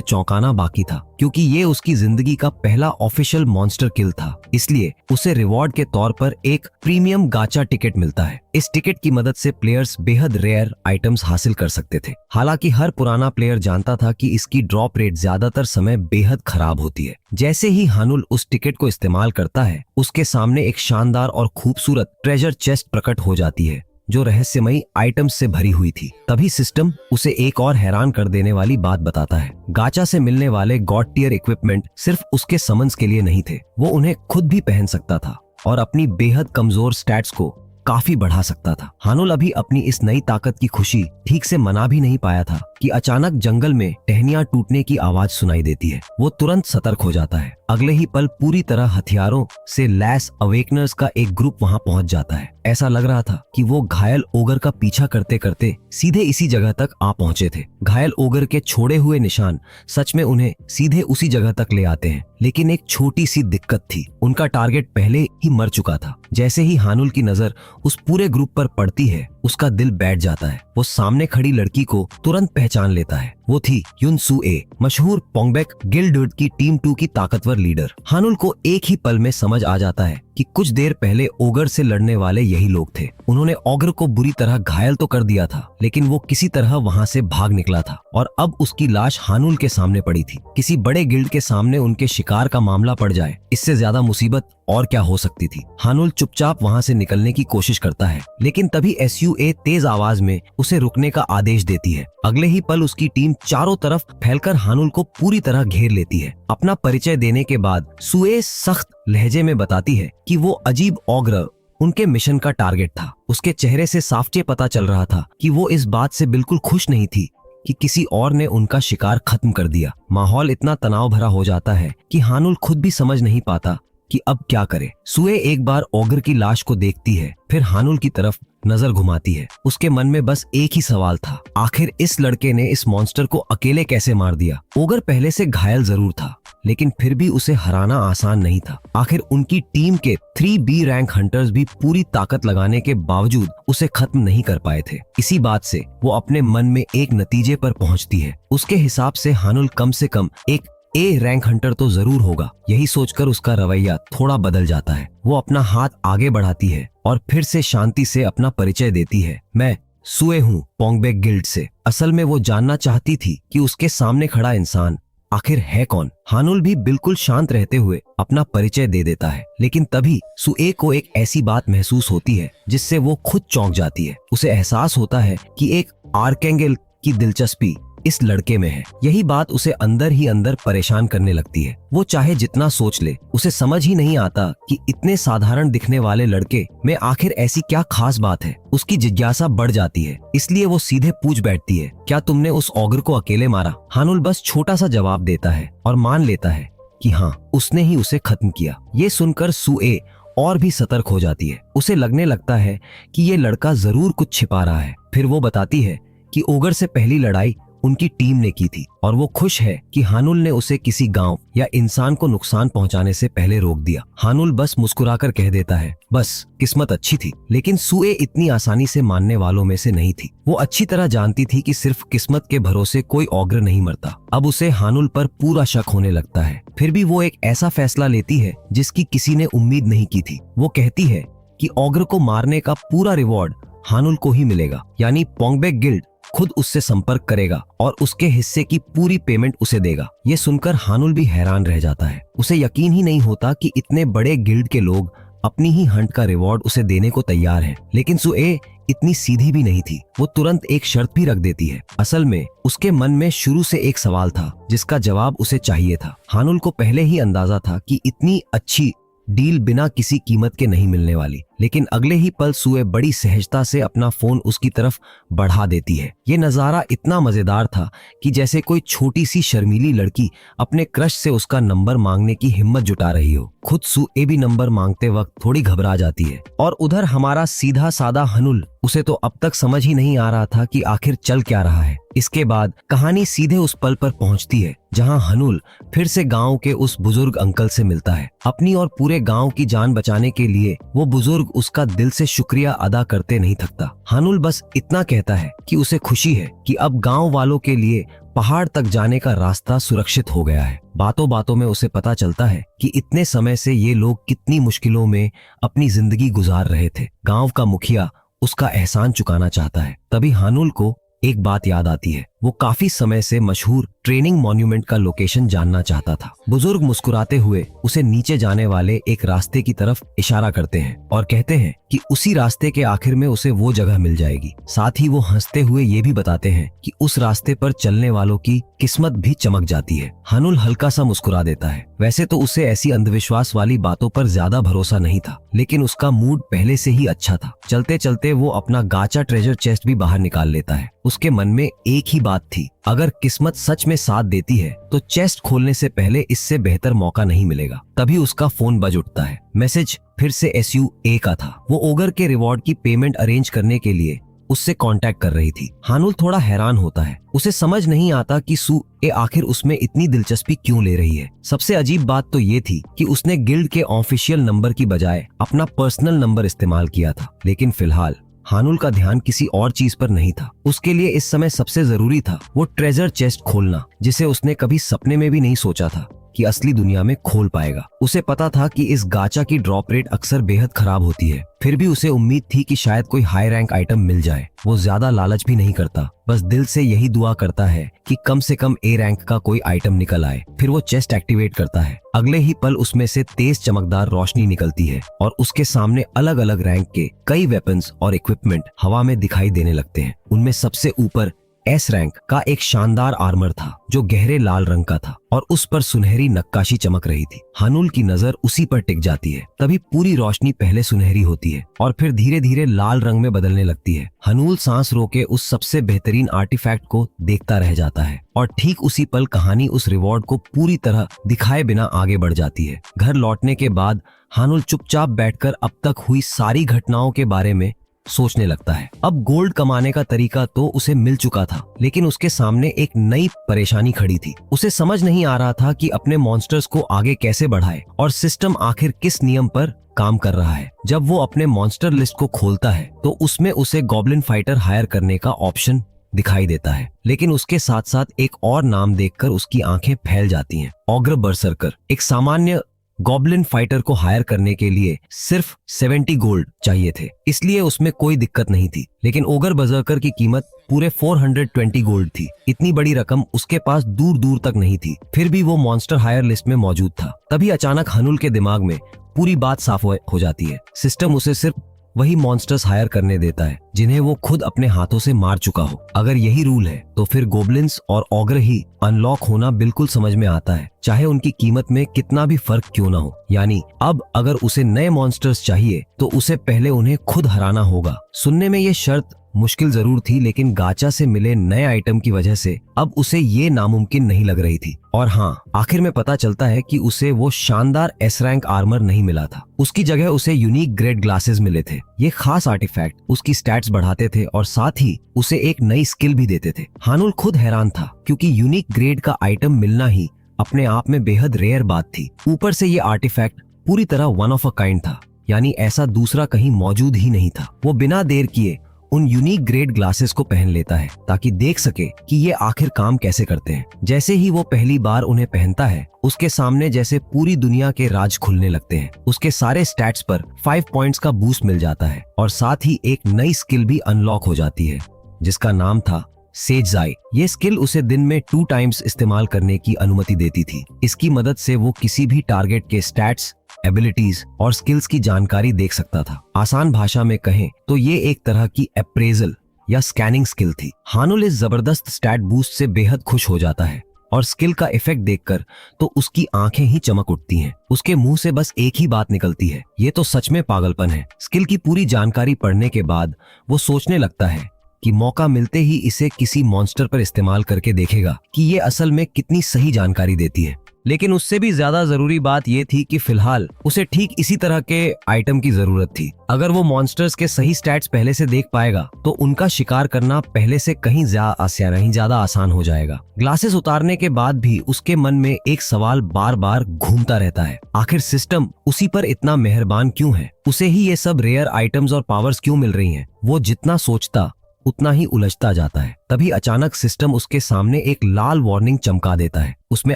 Speaker 1: चौंकाना बाकी था, क्योंकि ये उसकी जिंदगी का पहला ऑफिशियल मॉन्स्टर किल था। इसलिए उसे रिवॉर्ड के तौर पर एक प्रीमियम गाचा टिकट मिलता है। इस टिकट की मदद से प्लेयर्स बेहद रेयर आइटम्स हासिल कर सकते थे। हालांकि हर पुराना प्लेयर जानता था कि इसकी ड्रॉप रेट ज्यादातर समय बेहद खराब होती है। जैसे ही हानुल उस टिकट को इस्तेमाल करता है, उसके सामने एक शानदार और खूबसूरत ट्रेजर चेस्ट प्रकट हो जाती है जो रहस्यमयी आइटम्स से भरी हुई थी। तभी सिस्टम उसे एक और हैरान कर देने वाली बात बताता है। गाचा से मिलने वाले गॉड टियर इक्विपमेंट सिर्फ उसके समन्स के लिए नहीं थे, वो उन्हें खुद भी पहन सकता था और अपनी बेहद कमजोर स्टैट्स को काफी बढ़ा सकता था। हानुल अभी अपनी इस नई ताकत की खुशी ठीक से मना भी नहीं पाया था कि अचानक जंगल में टहनियां टूटने की आवाज सुनाई देती है। वो तुरंत सतर्क हो जाता है। अगले ही पल पूरी तरह हथियारों से लैस अवेकनर्स का एक ग्रुप वहां पहुंच जाता है। ऐसा लग रहा था कि वो घायल ओगर का पीछा करते करते सीधे इसी जगह तक आ पहुंचे थे। घायल ओगर के छोड़े हुए निशान सच में उन्हें सीधे उसी जगह तक ले आते हैं, लेकिन एक छोटी सी दिक्कत थी। उनका टारगेट पहले ही मर चुका था। जैसे ही हानुल की नजर उस पूरे ग्रुप पर पड़ती है, उसका दिल बैठ जाता है। वो सामने खड़ी लड़की को तुरंत पहचान लेता है। वो थी युन सू ए, मशहूर पोंगबेक गिल्ड की टीम 2 की ताकतवर लीडर। हानुल को एक ही पल में समझ आ जाता है कि कुछ देर पहले ओगर से लड़ने वाले यही लोग थे। उन्होंने ओगर को बुरी तरह घायल तो कर दिया था, लेकिन वो किसी तरह वहां से भाग निकला था और अब उसकी लाश हानुल के सामने पड़ी थी। किसी बड़े गिल्ड के सामने उनके शिकार का मामला पड़ जाए, इससे ज्यादा मुसीबत और क्या हो सकती थी। हानुल चुपचाप वहां से निकलने की कोशिश करता है, लेकिन तभी SUA तेज आवाज में उसे रुकने का आदेश देती है। अगले ही पल उसकी टीम चारों तरफ फैलकर हानुल को पूरी तरह घेर लेती है। अपना परिचय देने के बाद सुए सख्त लहजे में बताती है कि वो अजीब ओग्र उनके मिशन का टारगेट था। उसके चेहरे से साफ पता चल रहा था कि वो इस बात से बिल्कुल खुश नहीं थी कि किसी और ने उनका शिकार खत्म कर दिया। माहौल इतना तनाव भरा हो जाता है कि हानुल खुद भी समझ नहीं पाता कि अब क्या करे। सुए एक बार ओगर की लाश को देखती है, फिर हानुल की तरफ नजर घुमाती है। उसके मन में बस एक ही सवाल था, आखिर इस लड़के ने इस मॉन्स्टर को अकेले कैसे मार दिया। ओगर पहले से घायल जरूर था, लेकिन फिर भी उसे हराना आसान नहीं था। आखिर उनकी टीम के 3B रैंक हंटर्स भी पूरी ताकत लगाने के बावजूद उसे खत्म नहीं कर पाए थे। इसी बात से वो अपने मन में एक नतीजे पर पहुंचती है। उसके हिसाब से हानुल कम से कम एक A रैंक हंटर तो जरूर होगा। यही सोचकर उसका रवैया थोड़ा बदल जाता है। वो अपना हाथ आगे बढ़ाती है और फिर से शांति से अपना परिचय देती है। मैं सुए हूँ पोंगबेक गिल्ड से। असल में वो जानना चाहती थी कि उसके सामने खड़ा इंसान आखिर है कौन। हानुल भी बिल्कुल शांत रहते हुए अपना परिचय दे देता है, लेकिन तभी सुए को एक ऐसी बात महसूस होती है जिससे वो खुद चौंक जाती है। उसे एहसास होता है कि एक आर्केंगल की दिलचस्पी इस लड़के में है। यही बात उसे अंदर ही अंदर परेशान करने लगती है। वो चाहे जितना सोच ले, उसे समझ ही नहीं आता कि इतने साधारण दिखने वाले लड़के में आखिर ऐसी क्या खास बात है। उसकी जिज्ञासा बढ़ जाती है, इसलिए वो सीधे पूछ बैठती है, क्या तुमने उस ओगर को अकेले मारा। हानुल बस छोटा सा जवाब देता है और मान लेता है कि हाँ, उसने ही उसे खत्म किया। ये सुनकर सुए और भी सतर्क हो जाती है। उसे लगने लगता है कि ये लड़का जरूर कुछ छिपा रहा है। फिर वो बताती है कि ओगर से पहली लड़ाई उनकी टीम ने की थी और वो खुश है कि हानुल ने उसे किसी गांव या इंसान को नुकसान पहुंचाने से पहले रोक दिया। हानुल बस मुस्कुराकर कह देता है, बस किस्मत अच्छी थी। लेकिन सुए इतनी आसानी से मानने वालों में से नहीं थी। वो अच्छी तरह जानती थी कि सिर्फ किस्मत के भरोसे कोई ओग्र नहीं मरता। अब उसे हानुल पर पूरा शक होने लगता है। फिर भी वो एक ऐसा फैसला लेती है जिसकी किसी ने उम्मीद नहीं की थी। वो कहती है कि ओग्र को मारने का पूरा रिवॉर्ड हानुल को ही मिलेगा, यानी पोंगबेक गिल्ड खुद उससे संपर्क करेगा और उसके हिस्से की पूरी पेमेंट उसे देगा। ये सुनकर हानुल भी हैरान रह जाता है। उसे यकीन ही नहीं होता कि इतने बड़े गिल्ड के लोग अपनी ही हंट का रिवॉर्ड उसे देने को तैयार हैं। लेकिन सुए इतनी सीधी भी नहीं थी। वो तुरंत एक शर्त भी रख देती है। असल में उसके मन में शुरू से एक सवाल था जिसका जवाब उसे चाहिए था। हानुल को पहले ही अंदाजा था कि इतनी अच्छी डील बिना किसी कीमत के नहीं मिलने वाली, लेकिन अगले ही पल सुए बड़ी सहजता से अपना फोन उसकी तरफ बढ़ा देती है। ये नजारा इतना मजेदार था कि जैसे कोई छोटी सी शर्मीली लड़की अपने क्रश से उसका नंबर मांगने की हिम्मत जुटा रही हो। खुद सुए भी नंबर मांगते वक्त थोड़ी घबरा जाती है और उधर हमारा सीधा साधा हानुल, उसे तो अब तक समझ ही नहीं आ रहा था कि आखिर चल क्या रहा है। इसके बाद कहानी सीधे उस पल पर पहुंचती है जहां हानुल फिर से गांव के उस बुजुर्ग अंकल से मिलता है। अपनी और पूरे गांव की जान बचाने के लिए वो बुजुर्ग उसका दिल से शुक्रिया अदा करते नहीं थकता। हानुल बस इतना कहता है कि उसे खुशी है कि अब गांव वालों के लिए पहाड़ तक जाने का रास्ता सुरक्षित हो गया है। बातों बातों में उसे पता चलता है कि इतने समय से ये लोग कितनी मुश्किलों में अपनी जिंदगी गुजार रहे थे। गांव का मुखिया उसका एहसान चुकाना चाहता है। तभी हानुल को एक बात याद आती है। वो काफी समय से मशहूर ट्रेनिंग मॉन्यूमेंट का लोकेशन जानना चाहता था। बुजुर्ग मुस्कुराते हुए उसे नीचे जाने वाले एक रास्ते की तरफ इशारा करते हैं और कहते हैं कि उसी रास्ते के आखिर में उसे वो जगह मिल जाएगी। साथ ही वो हंसते हुए ये भी बताते हैं कि उस रास्ते पर चलने वालों की किस्मत भी चमक जाती है। हानुल हल्का सा मुस्कुरा देता है। वैसे तो उसे ऐसी अंधविश्वास वाली बातों पर ज्यादा भरोसा नहीं था, लेकिन उसका मूड पहले से ही अच्छा था। चलते चलते वो अपना गाचा ट्रेजर चेस्ट भी बाहर निकाल लेता है। उसके मन में एक ही बात थी, अगर किस्मत सच में साथ देती है तो चेस्ट खोलने से पहले इससे बेहतर मौका नहीं मिलेगा। तभी उसका फोन बज उठता है। मैसेज फिर से SUA का था। वो ओगर के रिवॉर्ड की पेमेंट अरेंज करने के लिए उससे कांटेक्ट कर रही थी। हानुल थोड़ा हैरान होता है। उसे समझ नहीं आता कि सू ए आखिर उसमें इतनी दिलचस्पी क्यों ले रही है। सबसे अजीब बात तो ये थी कि उसने गिल्ड के ऑफिशियल नंबर की बजाय अपना पर्सनल नंबर इस्तेमाल किया था। लेकिन फिलहाल हानुल का ध्यान किसी और चीज पर नहीं था। उसके लिए इस समय सबसे जरूरी था वो ट्रेजर चेस्ट खोलना, जिसे उसने कभी सपने में भी नहीं सोचा था कि असली दुनिया में खोल पाएगा। उसे पता था कि इस गाचा की ड्रॉप रेट अक्सर बेहद खराब होती है, फिर भी उसे उम्मीद थी कि शायद कोई हाई रैंक आइटम मिल जाए। वो ज्यादा लालच भी नहीं करता, बस दिल से यही दुआ करता है कि कम से कम A रैंक का कोई आइटम निकल आए। फिर वो चेस्ट एक्टिवेट करता है। अगले ही पल उसमें से तेज चमकदार रोशनी निकलती है और उसके सामने अलग अलग रैंक के कई वेपन्स और इक्विपमेंट हवा में दिखाई देने लगते हैं। उनमें सबसे ऊपर S रैंक का एक शानदार आर्मर था जो गहरे लाल रंग का था और उस पर सुनहरी नक्काशी चमक रही थी। हानुल की नजर उसी पर टिक जाती है। तभी पूरी रोशनी पहले सुनहरी होती है और फिर धीरे धीरे लाल रंग में बदलने लगती है। हानुल सांस रोके उस सबसे बेहतरीन आर्टिफैक्ट को देखता रह जाता है और ठीक उसी पल कहानी उस रिवॉर्ड को पूरी तरह दिखाए बिना आगे बढ़ जाती है। घर लौटने के बाद हानुल चुपचाप बैठकर अब तक हुई सारी घटनाओं के बारे में सोचने लगता है। अब गोल्ड कमाने का तरीका तो उसे मिल चुका था, लेकिन उसके सामने एक नई परेशानी खड़ी थी। उसे समझ नहीं आ रहा था कि अपने मॉन्स्टर्स को आगे कैसे बढ़ाए और सिस्टम आखिर किस नियम पर काम कर रहा है। जब वो अपने मॉन्स्टर लिस्ट को खोलता है तो उसमें उसे गॉब्लिन फाइटर हायर करने का ऑप्शन दिखाई देता है, लेकिन उसके साथ साथ एक और नाम देखकर उसकी आंखें फैल जाती हैं। ऑग्र बर्सर्कर। एक सामान्य गॉब्लिन फाइटर को हायर करने के लिए सिर्फ 70 गोल्ड चाहिए थे, इसलिए उसमें कोई दिक्कत नहीं थी। लेकिन ओगर बर्सर्कर की कीमत पूरे 420 गोल्ड थी। इतनी बड़ी रकम उसके पास दूर दूर तक नहीं थी, फिर भी वो मॉन्स्टर हायर लिस्ट में मौजूद था। तभी अचानक हानुल के दिमाग में पूरी बात साफ हो जाती है। सिस्टम उसे सिर्फ वही मॉन्स्टर्स हायर करने देता है जिन्हें वो खुद अपने हाथों से मार चुका हो। अगर यही रूल है तो फिर गोब्लिन्स और ऑग्र ही अनलॉक होना बिल्कुल समझ में आता है, चाहे उनकी कीमत में कितना भी फर्क क्यों ना हो। यानी अब अगर उसे नए मॉन्स्टर्स चाहिए तो उसे पहले उन्हें खुद हराना होगा। सुनने में ये शर्त मुश्किल जरूर थी, लेकिन गाचा से मिले नए आइटम की वजह से अब उसे ये नामुमकिन नहीं लग रही थी। और हाँ, आखिर में पता चलता है कि उसे वो शानदार S रैंक आर्मर नहीं मिला था। उसकी जगह उसे यूनिक ग्रेड ग्लासेस मिले थे। ये खास आर्टिफैक्ट उसकी स्टैट्स बढ़ाते थे और साथ ही उसे एक नई स्किल भी देते थे। हानुल खुद हैरान था, क्योंकि यूनिक ग्रेड का आइटम मिलना ही अपने आप में बेहद रेयर बात थी। ऊपर से ये आर्टिफैक्ट पूरी तरह वन ऑफ अ काइंड था, यानी ऐसा दूसरा कहीं मौजूद ही नहीं था। वो बिना देर किए उन यूनिक ग्रेड ग्लासेस को पहन लेता है ताकि देख सके कि ये आखिर काम कैसे करते हैं। जैसे ही वो पहली बार उन्हें पहनता है, उसके सामने जैसे पूरी दुनिया के राज खुलने लगते हैं। उसके सारे स्टैट्स पर 5 पॉइंट्स का बूस्ट मिल जाता है और साथ ही एक नई स्किल भी अनलॉक हो जाती है जिसका नाम था सेज आई। ये स्किल उसे दिन में 2 टाइम्स इस्तेमाल करने की अनुमति देती थी। इसकी मदद से वो किसी भी टारगेट के स्टैट्स, एबिलिटीज और स्किल्स की जानकारी देख सकता था। आसान भाषा में कहें तो ये एक तरह की अप्रेजल या स्कैनिंग स्किल थी। हानुल इस जबरदस्त स्टैट बूस्ट से बेहद खुश हो जाता है और स्किल का इफेक्ट देखकर तो उसकी आंखें ही चमक उठती हैं। उसके मुंह से बस एक ही बात निकलती है, ये तो सच में पागलपन है। स्किल की पूरी जानकारी पढ़ने के बाद वो सोचने लगता है कि मौका मिलते ही इसे किसी मॉन्स्टर पर इस्तेमाल करके देखेगा कि ये असल में कितनी सही जानकारी देती है। लेकिन उससे भी ज्यादा जरूरी बात ये थी कि फिलहाल उसे ठीक इसी तरह के आइटम की जरूरत थी। अगर वो मॉन्स्टर्स के सही स्टैट्स पहले से देख पाएगा तो उनका शिकार करना पहले से कहीं ज्यादा आसान हो जाएगा। ग्लासेस उतारने के बाद भी उसके मन में एक सवाल बार बार घूमता रहता है, आखिर सिस्टम उसी पर इतना मेहरबान क्यों है? उसे ही ये सब रेयर आइटम्स और पावर्स क्यों मिल रही हैं? वो जितना सोचता उतना ही उलझता जाता है। तभी अचानक सिस्टम उसके सामने एक लाल वार्निंग चमका देता है। उसमें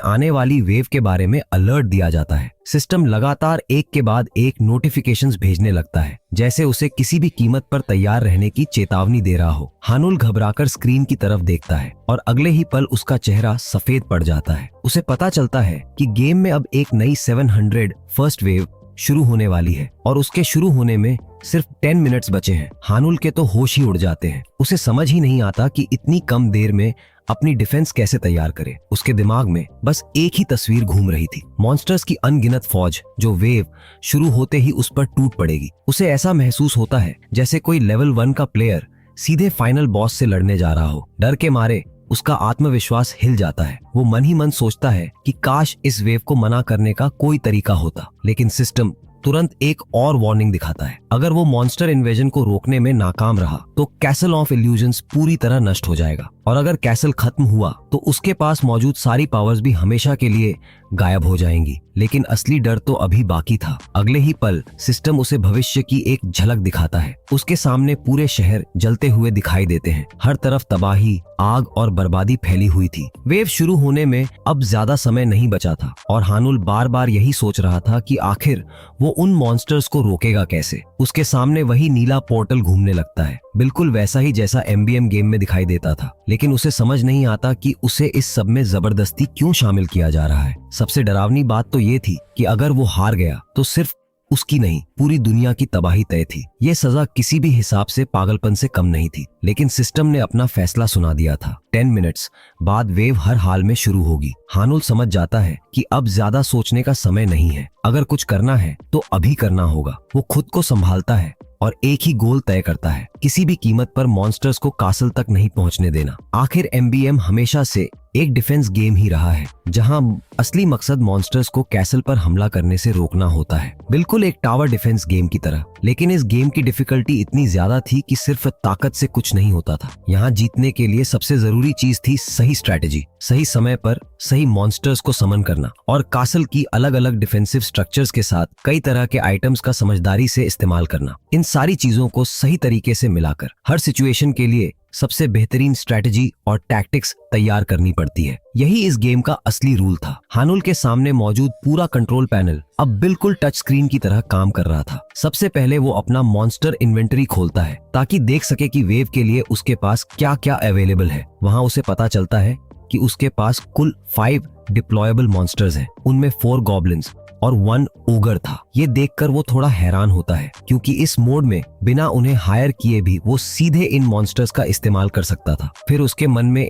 Speaker 1: आने वाली वेव के बारे में अलर्ट दिया जाता है। सिस्टम लगातार एक के बाद एक नोटिफिकेशंस भेजने लगता है, जैसे उसे किसी भी कीमत पर तैयार रहने की चेतावनी दे रहा हो। हानुल घबराकर स्क्रीन की तरफ देखता है और अगले ही पल उसका चेहरा सफेद पड़ जाता है। उसे पता चलता है कि गेम में अब एक नई 700 फर्स्ट वेव शुरू होने वाली है और उसके शुरू होने में सिर्फ 10 मिनट्स बचे हैं। हानुल के तो होश ही उड़ जाते हैं। उसे समझ ही नहीं आता कि इतनी कम देर में अपनी डिफेंस कैसे तैयार करे। उसके दिमाग में बस एक ही तस्वीर घूम रही थी, मॉन्स्टर्स की अनगिनत फौज जो वेव शुरू होते ही उस पर टूट पड़ेगी। उसे ऐसा महसूस होता है जैसे कोई लेवल 1 का प्लेयर सीधे फाइनल बॉस से लड़ने जा रहा हो। डर के मारे उसका आत्मविश्वास हिल जाता है। वो मन ही मन सोचता है कि काश इस वेव को मना करने का कोई तरीका होता, लेकिन सिस्टम तुरंत एक और वार्निंग दिखाता है। अगर वो मॉन्स्टर इन्वेजन को रोकने में नाकाम रहा तो कैसल ऑफ इल्यूजन्स पूरी तरह नष्ट हो जाएगा, और अगर कैसल खत्म हुआ तो उसके पास मौजूद सारी पावर्स भी हमेशा के लिए गायब हो जाएंगी। लेकिन असली डर तो अभी बाकी था। अगले ही पल सिस्टम उसे भविष्य की एक झलक दिखाता है। उसके सामने पूरे शहर जलते हुए दिखाई देते हैं। हर तरफ तबाही, आग और बर्बादी फैली हुई थी। वेव शुरू होने में अब ज्यादा समय नहीं बचा था और हानुल बार बार यही सोच रहा था कि आखिर वो उन मॉन्स्टर्स को रोकेगा कैसे। उसके सामने वही नीला पोर्टल घूमने लगता है, बिल्कुल वैसा ही जैसा एमबीएम गेम में दिखाई देता था। लेकिन उसे समझ नहीं आता कि उसे इस सब में जबरदस्ती क्यों शामिल किया जा रहा है। सबसे डरावनी बात तो ये थी कि अगर वो हार गया तो सिर्फ उसकी नहीं, पूरी दुनिया की तबाही तय थी। ये सजा किसी भी हिसाब से पागलपन से कम नहीं थी। लेकिन सिस्टम ने अपना फैसला सुना दिया था। 10 मिनट्स बाद वेव हर हाल में शुरू होगी। हानुल समझ जाता है कि अब ज्यादा सोचने का समय नहीं है। अगर कुछ करना है तो अभी करना होगा। वो खुद को संभालता है और एक ही गोल तय करता है, किसी भी कीमत पर मॉन्स्टर्स को कासल तक नहीं पहुंचने देना। आखिर एमबीएम हमेशा से एक डिफेंस गेम ही रहा है, जहां असली मकसद मॉन्स्टर्स को कैसल पर हमला करने से रोकना होता है, बिल्कुल एक टावर डिफेंस गेम की तरह। लेकिन इस गेम की डिफिकल्टी इतनी ज्यादा थी कि सिर्फ ताकत से कुछ नहीं होता था। यहाँ जीतने के लिए सबसे जरूरी चीज थी सही स्ट्रेटेजी, सही समय पर सही मॉन्स्टर्स को समन करना और कासल की अलग अलग डिफेंसिव स्ट्रक्चर्स के साथ कई तरह के आइटम्स का समझदारी से इस्तेमाल करना। इन सारी चीजों को सही तरीके से मिलाकर हर सिचुएशन के लिए सबसे बेहतरीन स्ट्रेटजी और टैक्टिक्स तैयार करनी पड़ती है। यही इस गेम का असली रूल था। हानुल के सामने मौजूद पूरा कंट्रोल पैनल अब बिल्कुल टच स्क्रीन की तरह काम कर रहा था। सबसे पहले वो अपना मॉन्स्टर इन्वेंटरी खोलता है ताकि देख सके कि वेव के लिए उसके पास क्या क्या अवेलेबल है। वहाँ उसे पता चलता है कि उसके पास कुल 5 डिप्लॉयबल मॉन्स्टर्स हैं। उनमें 4 गॉब्लिन्स और 1 ओगर था। ये देखकर वो थोड़ा हैरान होता है, क्योंकि इस मोड में बिना उन्हें हायर किए भी वो सीधे इन मॉन्स्टर्स का इस्तेमाल कर सकता था। फिर उसके मन में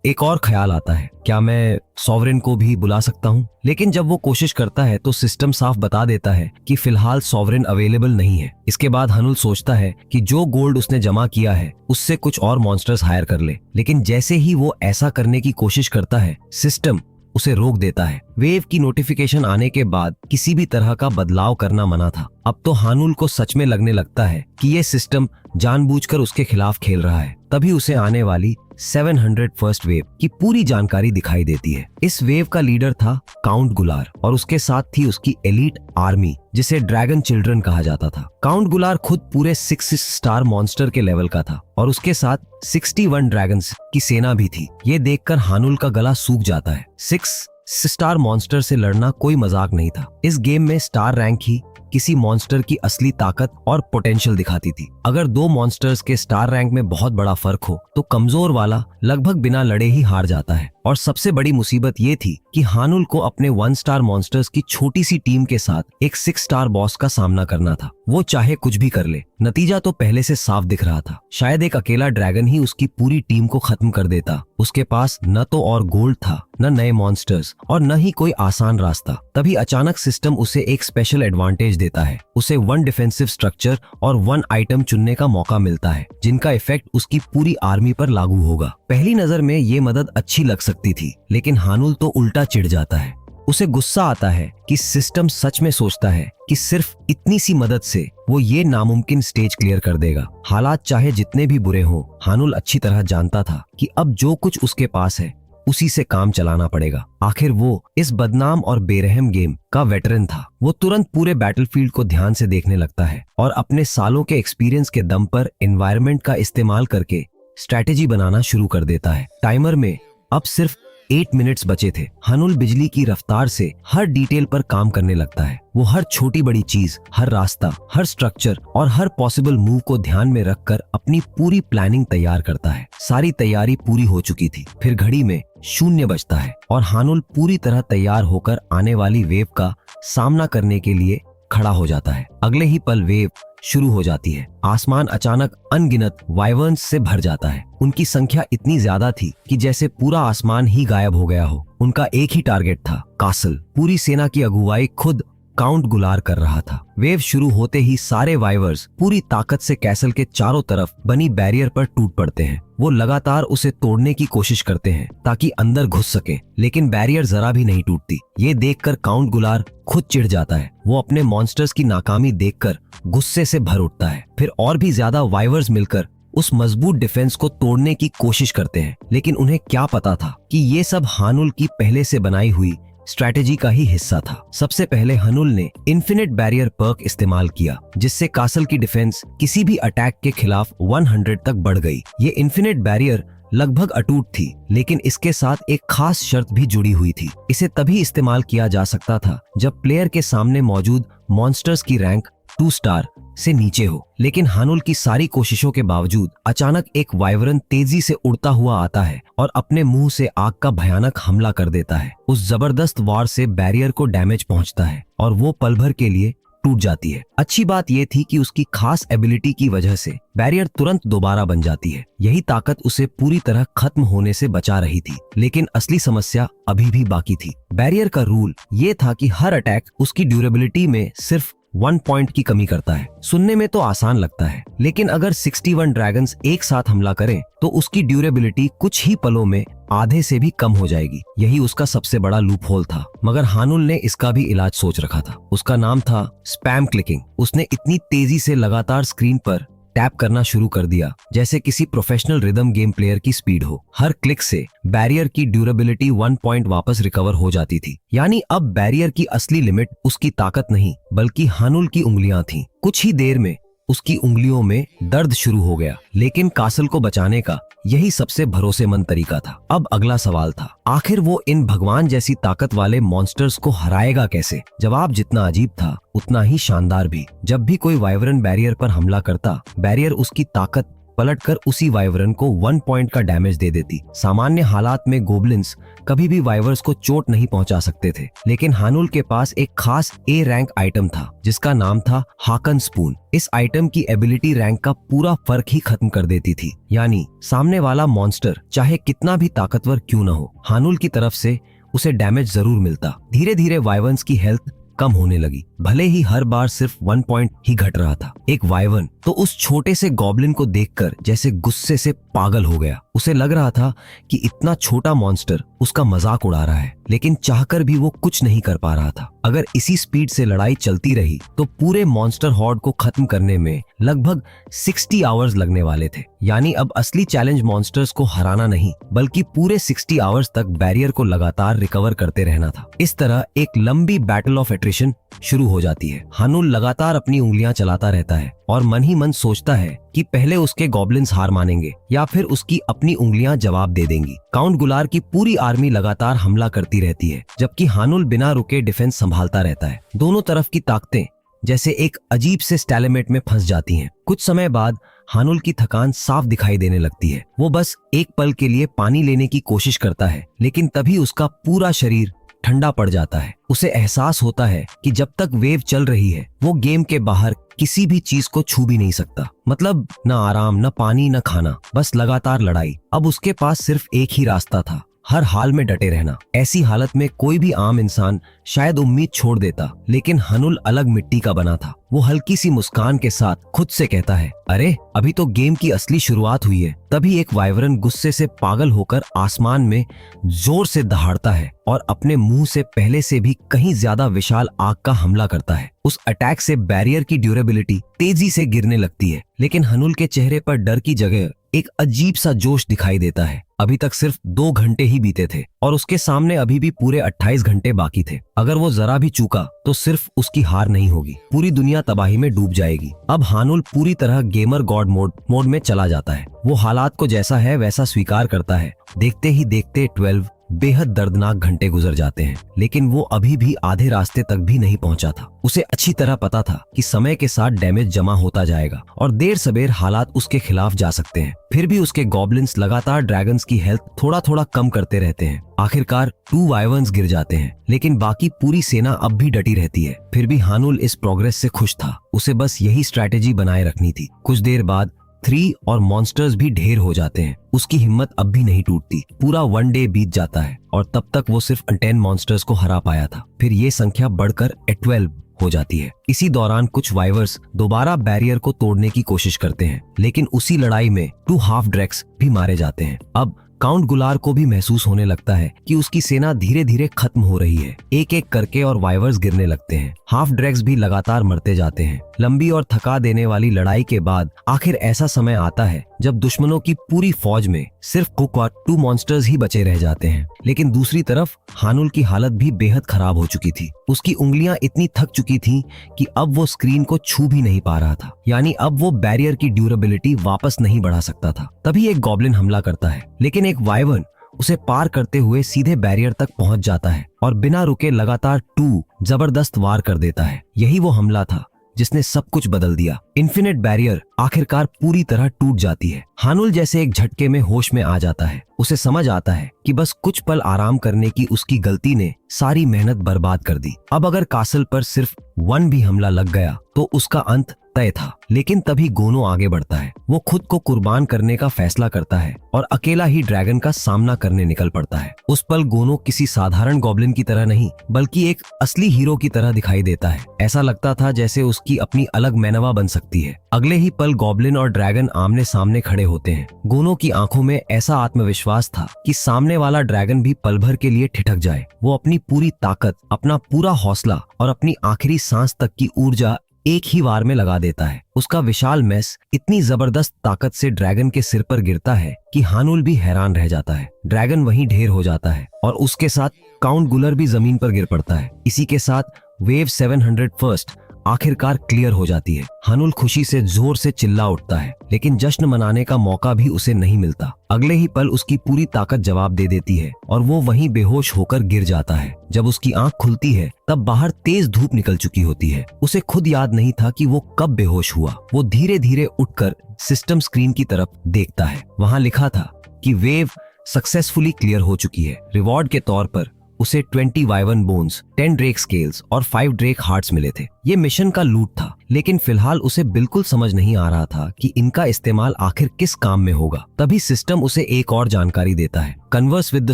Speaker 1: एक और ख्याल आता है, क्या मैं सॉवरेन को भी बुला सकता हूँ? लेकिन जब वो कोशिश करता है तो सिस्टम साफ बता देता है कि फिलहाल सॉवरेन अवेलेबल नहीं है। इसके बाद हानुल सोचता है कि जो गोल्ड उसने जमा किया है उससे कुछ और मॉन्स्टर्स हायर कर ले। लेकिन जैसे ही वो ऐसा करने की कोशिश करता है, सिस्टम उसे रोक देता है। वेव की नोटिफिकेशन आने के बाद किसी भी तरह का बदलाव करना मना था। अब तो हानुल को सच में लगने लगता है कि ये सिस्टम जानबूझकर उसके खिलाफ खेल रहा है। तभी उसे आने वाली 700 फर्स्ट वेव की पूरी जानकारी दिखाई देती है। इस वेव का लीडर था काउंट गुलार और उसके साथ थी उसकी एलीट आर्मी, जिसे ड्रैगन चिल्ड्रन कहा जाता था। काउंट गुलार खुद पूरे 6 स्टार मॉन्स्टर के लेवल का था और उसके साथ 61 ड्रैगन्स की सेना भी थी। ये देखकर हानुल का गला सूख जाता है। 6 स्टार मॉन्स्टर से लड़ना कोई मजाक नहीं था। इस गेम में स्टार रैंक ही किसी मॉन्स्टर की असली ताकत और पोटेंशियल दिखाती थी। अगर 2 मॉन्स्टर्स के स्टार रैंक में बहुत बड़ा फर्क हो तो कमजोर वाला लगभग बिना लड़े ही हार जाता है। और सबसे बड़ी मुसीबत ये थी कि हानुल को अपने 1 स्टार मॉन्स्टर्स की छोटी सी टीम के साथ एक 6 स्टार बॉस का सामना करना था। वो चाहे कुछ भी कर ले, नतीजा तो पहले से साफ दिख रहा था। शायद एक अकेला ड्रैगन ही उसकी पूरी टीम को खत्म कर देता। उसके पास न तो और गोल्ड था, न नए मॉन्स्टर्स और न ही कोई आसान रास्ता। तभी अचानक सिस्टम उसे एक स्पेशल एडवांटेज देता है। उसे 1 डिफेंसिव स्ट्रक्चर और 1 आइटम चुनने का मौका मिलता है, जिनका इफेक्ट उसकी पूरी आर्मी पर लागू होगा। पहली नजर में ये मदद अच्छी लग सकती थी, लेकिन हानुल तो उल्टा चिढ़ जाता है। उसे गुस्सा आता है कि सिस्टम सच में सोचता है कि सिर्फ इतनी सी मदद से वो ये नामुमकिन स्टेज क्लियर कर देगा। हालात चाहे जितने भी बुरे हों, हानुल अच्छी तरह जानता था कि अब जो कुछ उसके पास है उसी से काम चलाना पड़ेगा। आखिर वो इस बदनाम और बेरहम गेम का वेटरन था। वो तुरंत पूरे बैटलफील्ड को ध्यान से देखने लगता है और अपने सालों के एक्सपीरियंस के दम पर एनवायरनमेंट का इस्तेमाल करके स्ट्रैटेजी बनाना शुरू कर देता है। टाइमर में अब सिर्फ 8 मिनट्स बचे थे। हनुल बिजली की रफ्तार से हर डिटेल पर काम करने लगता है। वो हर छोटी बड़ी चीज, हर रास्ता, हर स्ट्रक्चर और हर पॉसिबल मूव को ध्यान में रखकर अपनी पूरी प्लानिंग तैयार करता है। सारी तैयारी पूरी हो चुकी थी। फिर घड़ी में 0 बजता है और हानुल पूरी तरह तैयार होकर आने वाली वेव का सामना करने के लिए खड़ा हो जाता है। अगले ही पल वेव शुरू हो जाती है। आसमान अचानक अनगिनत वाइवर्न्स से भर जाता है। उनकी संख्या इतनी ज्यादा थी कि जैसे पूरा आसमान ही गायब हो गया हो। उनका एक ही टारगेट था, कासल। पूरी सेना की अगुवाई खुद काउंट गुलार कर रहा था। वेव शुरू होते ही सारे वाइवर्स पूरी ताकत से कैसल के चारों तरफ बनी बैरियर पर टूट पड़ते हैं। वो लगातार उसे तोड़ने की कोशिश करते हैं ताकि अंदर घुस सके, लेकिन बैरियर जरा भी नहीं टूटती। ये देखकर काउंट गुलार खुद चिढ़ जाता है। वो अपने मॉन्स्टर्स की नाकामी देखकर गुस्से से भर उठता है। फिर और भी ज्यादा वाइवर्स मिलकर उस मजबूत डिफेंस को तोड़ने की कोशिश करते हैं, लेकिन उन्हें क्या पता था कि ये सब हानुल की पहले से बनाई हुई स्ट्रैटेजी का ही हिस्सा था। सबसे पहले हनुल ने इन्फिनिट बैरियर पर्क इस्तेमाल किया, जिससे कासल की डिफेंस किसी भी अटैक के खिलाफ 100 तक बढ़ गई। ये इन्फिनिट बैरियर लगभग अटूट थी, लेकिन इसके साथ एक खास शर्त भी जुड़ी हुई थी। इसे तभी इस्तेमाल किया जा सकता था जब प्लेयर के सामने मौजूद मॉन्स्टर्स की रैंक 2 स्टार से नीचे हो। लेकिन हानुल की सारी कोशिशों के बावजूद अचानक एक वाइवरन तेजी से उड़ता हुआ आता है और अपने मुंह से आग का भयानक हमला कर देता है। उस जबरदस्त वार से बैरियर को डैमेज पहुंचता है और वो पल भर के लिए टूट जाती है। अच्छी बात यह थी कि उसकी खास एबिलिटी की वजह से बैरियर तुरंत दोबारा बन जाती है। यही ताकत उसे पूरी तरह खत्म होने से बचा रही थी। लेकिन असली समस्या अभी भी बाकी थी। बैरियर का रूल ये था कि हर अटैक उसकी ड्यूरेबिलिटी में सिर्फ 1 पॉइंट की कमी करता है। सुनने में तो आसान लगता है, लेकिन अगर 61 ड्रैगन्स एक साथ हमला करें तो उसकी ड्यूरेबिलिटी कुछ ही पलों में आधे से भी कम हो जाएगी। यही उसका सबसे बड़ा लूप होल था। मगर हानुल ने इसका भी इलाज सोच रखा था। उसका नाम था स्पैम क्लिकिंग। उसने इतनी तेजी से लगातार स्क्रीन पर टैप करना शुरू कर दिया जैसे किसी प्रोफेशनल रिदम गेम प्लेयर की स्पीड हो। हर क्लिक से बैरियर की ड्यूरेबिलिटी 1 पॉइंट वापस रिकवर हो जाती थी। यानी अब बैरियर की असली लिमिट उसकी ताकत नहीं, बल्कि हानुल की उंगलियां थीं। कुछ ही देर में उसकी उंगलियों में दर्द शुरू हो गया, लेकिन कासल को बचाने का यही सबसे भरोसेमंद तरीका था। अब अगला सवाल था, आखिर वो इन भगवान जैसी ताकत वाले मॉन्स्टर्स को हराएगा कैसे? जवाब जितना अजीब था उतना ही शानदार भी। जब भी कोई वाइवरन बैरियर पर हमला करता, बैरियर उसकी ताकत पलटकर उसी वाइवरन को 1 पॉइंट का डैमेज दे देती। सामान्य हालात में गोब्लिन्स कभी भी वाइवर्स को चोट नहीं पहुंचा सकते थे, लेकिन हानुल के पास एक खास ए रैंक आइटम था जिसका नाम था हाकन स्पून। इस आइटम की एबिलिटी रैंक का पूरा फर्क ही खत्म कर देती थी। यानी सामने वाला मॉन्स्टर चाहे कितना भी ताकतवर क्यों न हो, हानुल की तरफ से उसे डैमेज जरूर मिलता। धीरे धीरे वाइवर्न्स की हेल्थ कम होने लगी, भले ही हर बार सिर्फ 1 पॉइंट ही घट रहा था। एक वाइवर्न तो उस छोटे से गॉब्लिन को देखकर जैसे गुस्से से पागल हो गया। उसे लग रहा था कि इतना छोटा मॉन्स्टर उसका मजाक उड़ा रहा है, लेकिन चाहकर भी वो कुछ नहीं कर पा रहा था। अगर इसी स्पीड से लड़ाई चलती रही तो पूरे मॉन्स्टर हॉर्ड को खत्म करने में लगभग 60 आवर्स लगने वाले थे। यानी अब असली चैलेंज मॉन्स्टर्स को हराना नहीं, बल्कि पूरे 60 आवर्स तक बैरियर को लगातार रिकवर करते रहना था। इस तरह एक लंबी बैटल ऑफ एट्रिशन शुरू हो जाती है। हानुल लगातार अपनी उंगलियां चलाता रहता है और मन ही मन सोचता है कि पहले उसके गॉब्लिन्स हार मानेंगे या फिर उसकी अपनी उंगलियां जवाब दे देंगी। काउंट गुलार की पूरी आर्मी लगातार हमला करती रहती है, जबकि हानुल बिना रुके डिफेंस संभालता रहता है। दोनों तरफ की ताकतें जैसे एक अजीब से स्टैलेमेट में फंस जाती हैं। कुछ समय बाद हानुल की थकान साफ दिखाई देने लगती है। वो बस एक पल के लिए पानी लेने की कोशिश करता है, लेकिन तभी उसका पूरा शरीर ठंडा पड़ जाता है। उसे एहसास होता है कि जब तक वेव चल रही है वो गेम के बाहर किसी भी चीज को छू भी नहीं सकता। मतलब न आराम, न पानी, न खाना, बस लगातार लड़ाई। अब उसके पास सिर्फ एक ही रास्ता था, हर हाल में डटे रहना। ऐसी हालत में कोई भी आम इंसान शायद उम्मीद छोड़ देता, लेकिन हनुल अलग मिट्टी का बना था। वो हल्की सी मुस्कान के साथ खुद से कहता है, अरे अभी तो गेम की असली शुरुआत हुई है। तभी एक वाइवरन गुस्से से पागल होकर आसमान में जोर से दहाड़ता है और अपने मुंह से पहले से भी कहीं ज्यादा विशाल आग का हमला करता है। उस अटैक से बैरियर की ड्यूरेबिलिटी तेजी से गिरने लगती है, लेकिन हनुल के चेहरे पर डर की जगह एक अजीब सा जोश दिखाई देता है। अभी तक सिर्फ 2 घंटे ही बीते थे और उसके सामने अभी भी पूरे 28 घंटे बाकी थे। अगर वो जरा भी चूका तो सिर्फ उसकी हार नहीं होगी, पूरी दुनिया तबाही में डूब जाएगी। अब हानुल पूरी तरह गेमर गॉड मोड में चला जाता है। वो हालात को जैसा है वैसा स्वीकार करता है। देखते ही देखते 12 बेहद दर्दनाक घंटे गुजर जाते हैं, लेकिन वो अभी भी आधे रास्ते तक भी नहीं पहुंचा था। उसे अच्छी तरह पता था कि समय के साथ डैमेज जमा होता जाएगा और देर सबेर हालात उसके खिलाफ जा सकते हैं। फिर भी उसके गॉब्लिन्स लगातार ड्रैगन्स की हेल्थ थोड़ा थोड़ा कम करते रहते हैं। आखिरकार 2 वाइवर्न्स गिर जाते हैं, लेकिन बाकी पूरी सेना अब भी डटी रहती है। फिर भी हानुल इस प्रोग्रेस से खुश था। उसे बस यही स्ट्रैटेजी बनाए रखनी थी। कुछ देर बाद 3 और मॉन्स्टर्स भी ढेर हो जाते हैं। उसकी हिम्मत अब भी नहीं टूटती। पूरा 1 डे बीत जाता है और तब तक वो सिर्फ 10 मॉन्स्टर्स को हरा पाया था। फिर ये संख्या बढ़कर 12 हो जाती है। इसी दौरान कुछ वाइवर्स दोबारा बैरियर को तोड़ने की कोशिश करते हैं, लेकिन उसी लड़ाई में 2 हाफ ड्रैक्स भी मारे जाते हैं। अब काउंट गुलार को भी महसूस होने लगता है कि उसकी सेना धीरे धीरे खत्म हो रही है। एक एक करके और वाइवर्स गिरने लगते हैं। हाफ ड्रैग्स भी लगातार मरते जाते हैं। लंबी और थका देने वाली लड़ाई के बाद आखिर ऐसा समय आता है जब दुश्मनों की पूरी फौज में सिर्फ कुक और 2 मॉन्स्टर्स ही बचे रह जाते हैं। लेकिन दूसरी तरफ हानुल की हालत भी बेहद खराब हो चुकी थी। उसकी उंगलियां इतनी थक चुकी थीं कि अब वो स्क्रीन को छू भी नहीं पा रहा था, यानी अब वो बैरियर की ड्यूरेबिलिटी वापस नहीं बढ़ा सकता था। तभी एक गॉब्लिन हमला करता है, लेकिन एक वाइवर्न उसे पार करते हुए सीधे बैरियर तक पहुंच जाता है और बिना रुके लगातार 2 जबरदस्त वार कर देता है। यही वो हमला था जिसने सब कुछ बदल दिया। इन्फिनिट बैरियर आखिरकार पूरी तरह टूट जाती है। हानुल जैसे एक झटके में होश में आ जाता है। उसे समझ आता है कि बस कुछ पल आराम करने की उसकी गलती ने सारी मेहनत बर्बाद कर दी। अब अगर कासल पर सिर्फ 1 भी हमला लग गया तो उसका अंत तय था। लेकिन तभी गोनो आगे बढ़ता है। वो खुद को कुर्बान करने का फैसला करता है और अकेला ही ड्रैगन का सामना करने निकल पड़ता है। उस पल गोनो किसी साधारण गॉब्लिन की तरह नहीं, बल्कि एक असली हीरो की तरह दिखाई देता है। ऐसा लगता था जैसे उसकी अपनी अलग मैनवा बन सकती है। अगले ही पल गॉब्लिन और ड्रैगन आमने सामने खड़े होते हैं। गोनो की आंखों में ऐसा आत्मविश्वास था कि सामने वाला ड्रैगन भी पल भर के लिए ठिठक जाए। वो अपनी पूरी ताकत, अपना पूरा हौसला और अपनी आखिरी सांस तक की ऊर्जा एक ही वार में लगा देता है। उसका विशाल मैस इतनी जबरदस्त ताकत से ड्रैगन के सिर पर गिरता है कि हानुल भी हैरान रह जाता है। ड्रैगन वहीं ढेर हो जाता है और उसके साथ काउंट गुलर भी जमीन पर गिर पड़ता है। इसी के साथ वेव 701 आखिरकार क्लियर हो जाती है। हानुल खुशी से जोर से चिल्ला उठता है, लेकिन जश्न मनाने का मौका भी उसे नहीं मिलता। अगले ही पल उसकी पूरी ताकत जवाब दे देती है और वो वहीं बेहोश होकर गिर जाता है। जब उसकी आंख खुलती है तब बाहर तेज धूप निकल चुकी होती है। उसे खुद याद नहीं था कि वो कब बेहोश हुआ। वो धीरे धीरे उठकर सिस्टम स्क्रीन की तरफ देखता है। वहां लिखा था कि वेव सक्सेसफुली क्लियर हो चुकी है। रिवॉर्ड के तौर पर उसे 20 वाइवर्न बोन्स, 10 ड्रेक स्केल्स और 5 ड्रेक हार्ट्स मिले थे। ये मिशन का लूट था, लेकिन फिलहाल उसे बिल्कुल समझ नहीं आ रहा था कि इनका इस्तेमाल आखिर किस काम में होगा। तभी सिस्टम उसे एक और जानकारी देता है। Converse with the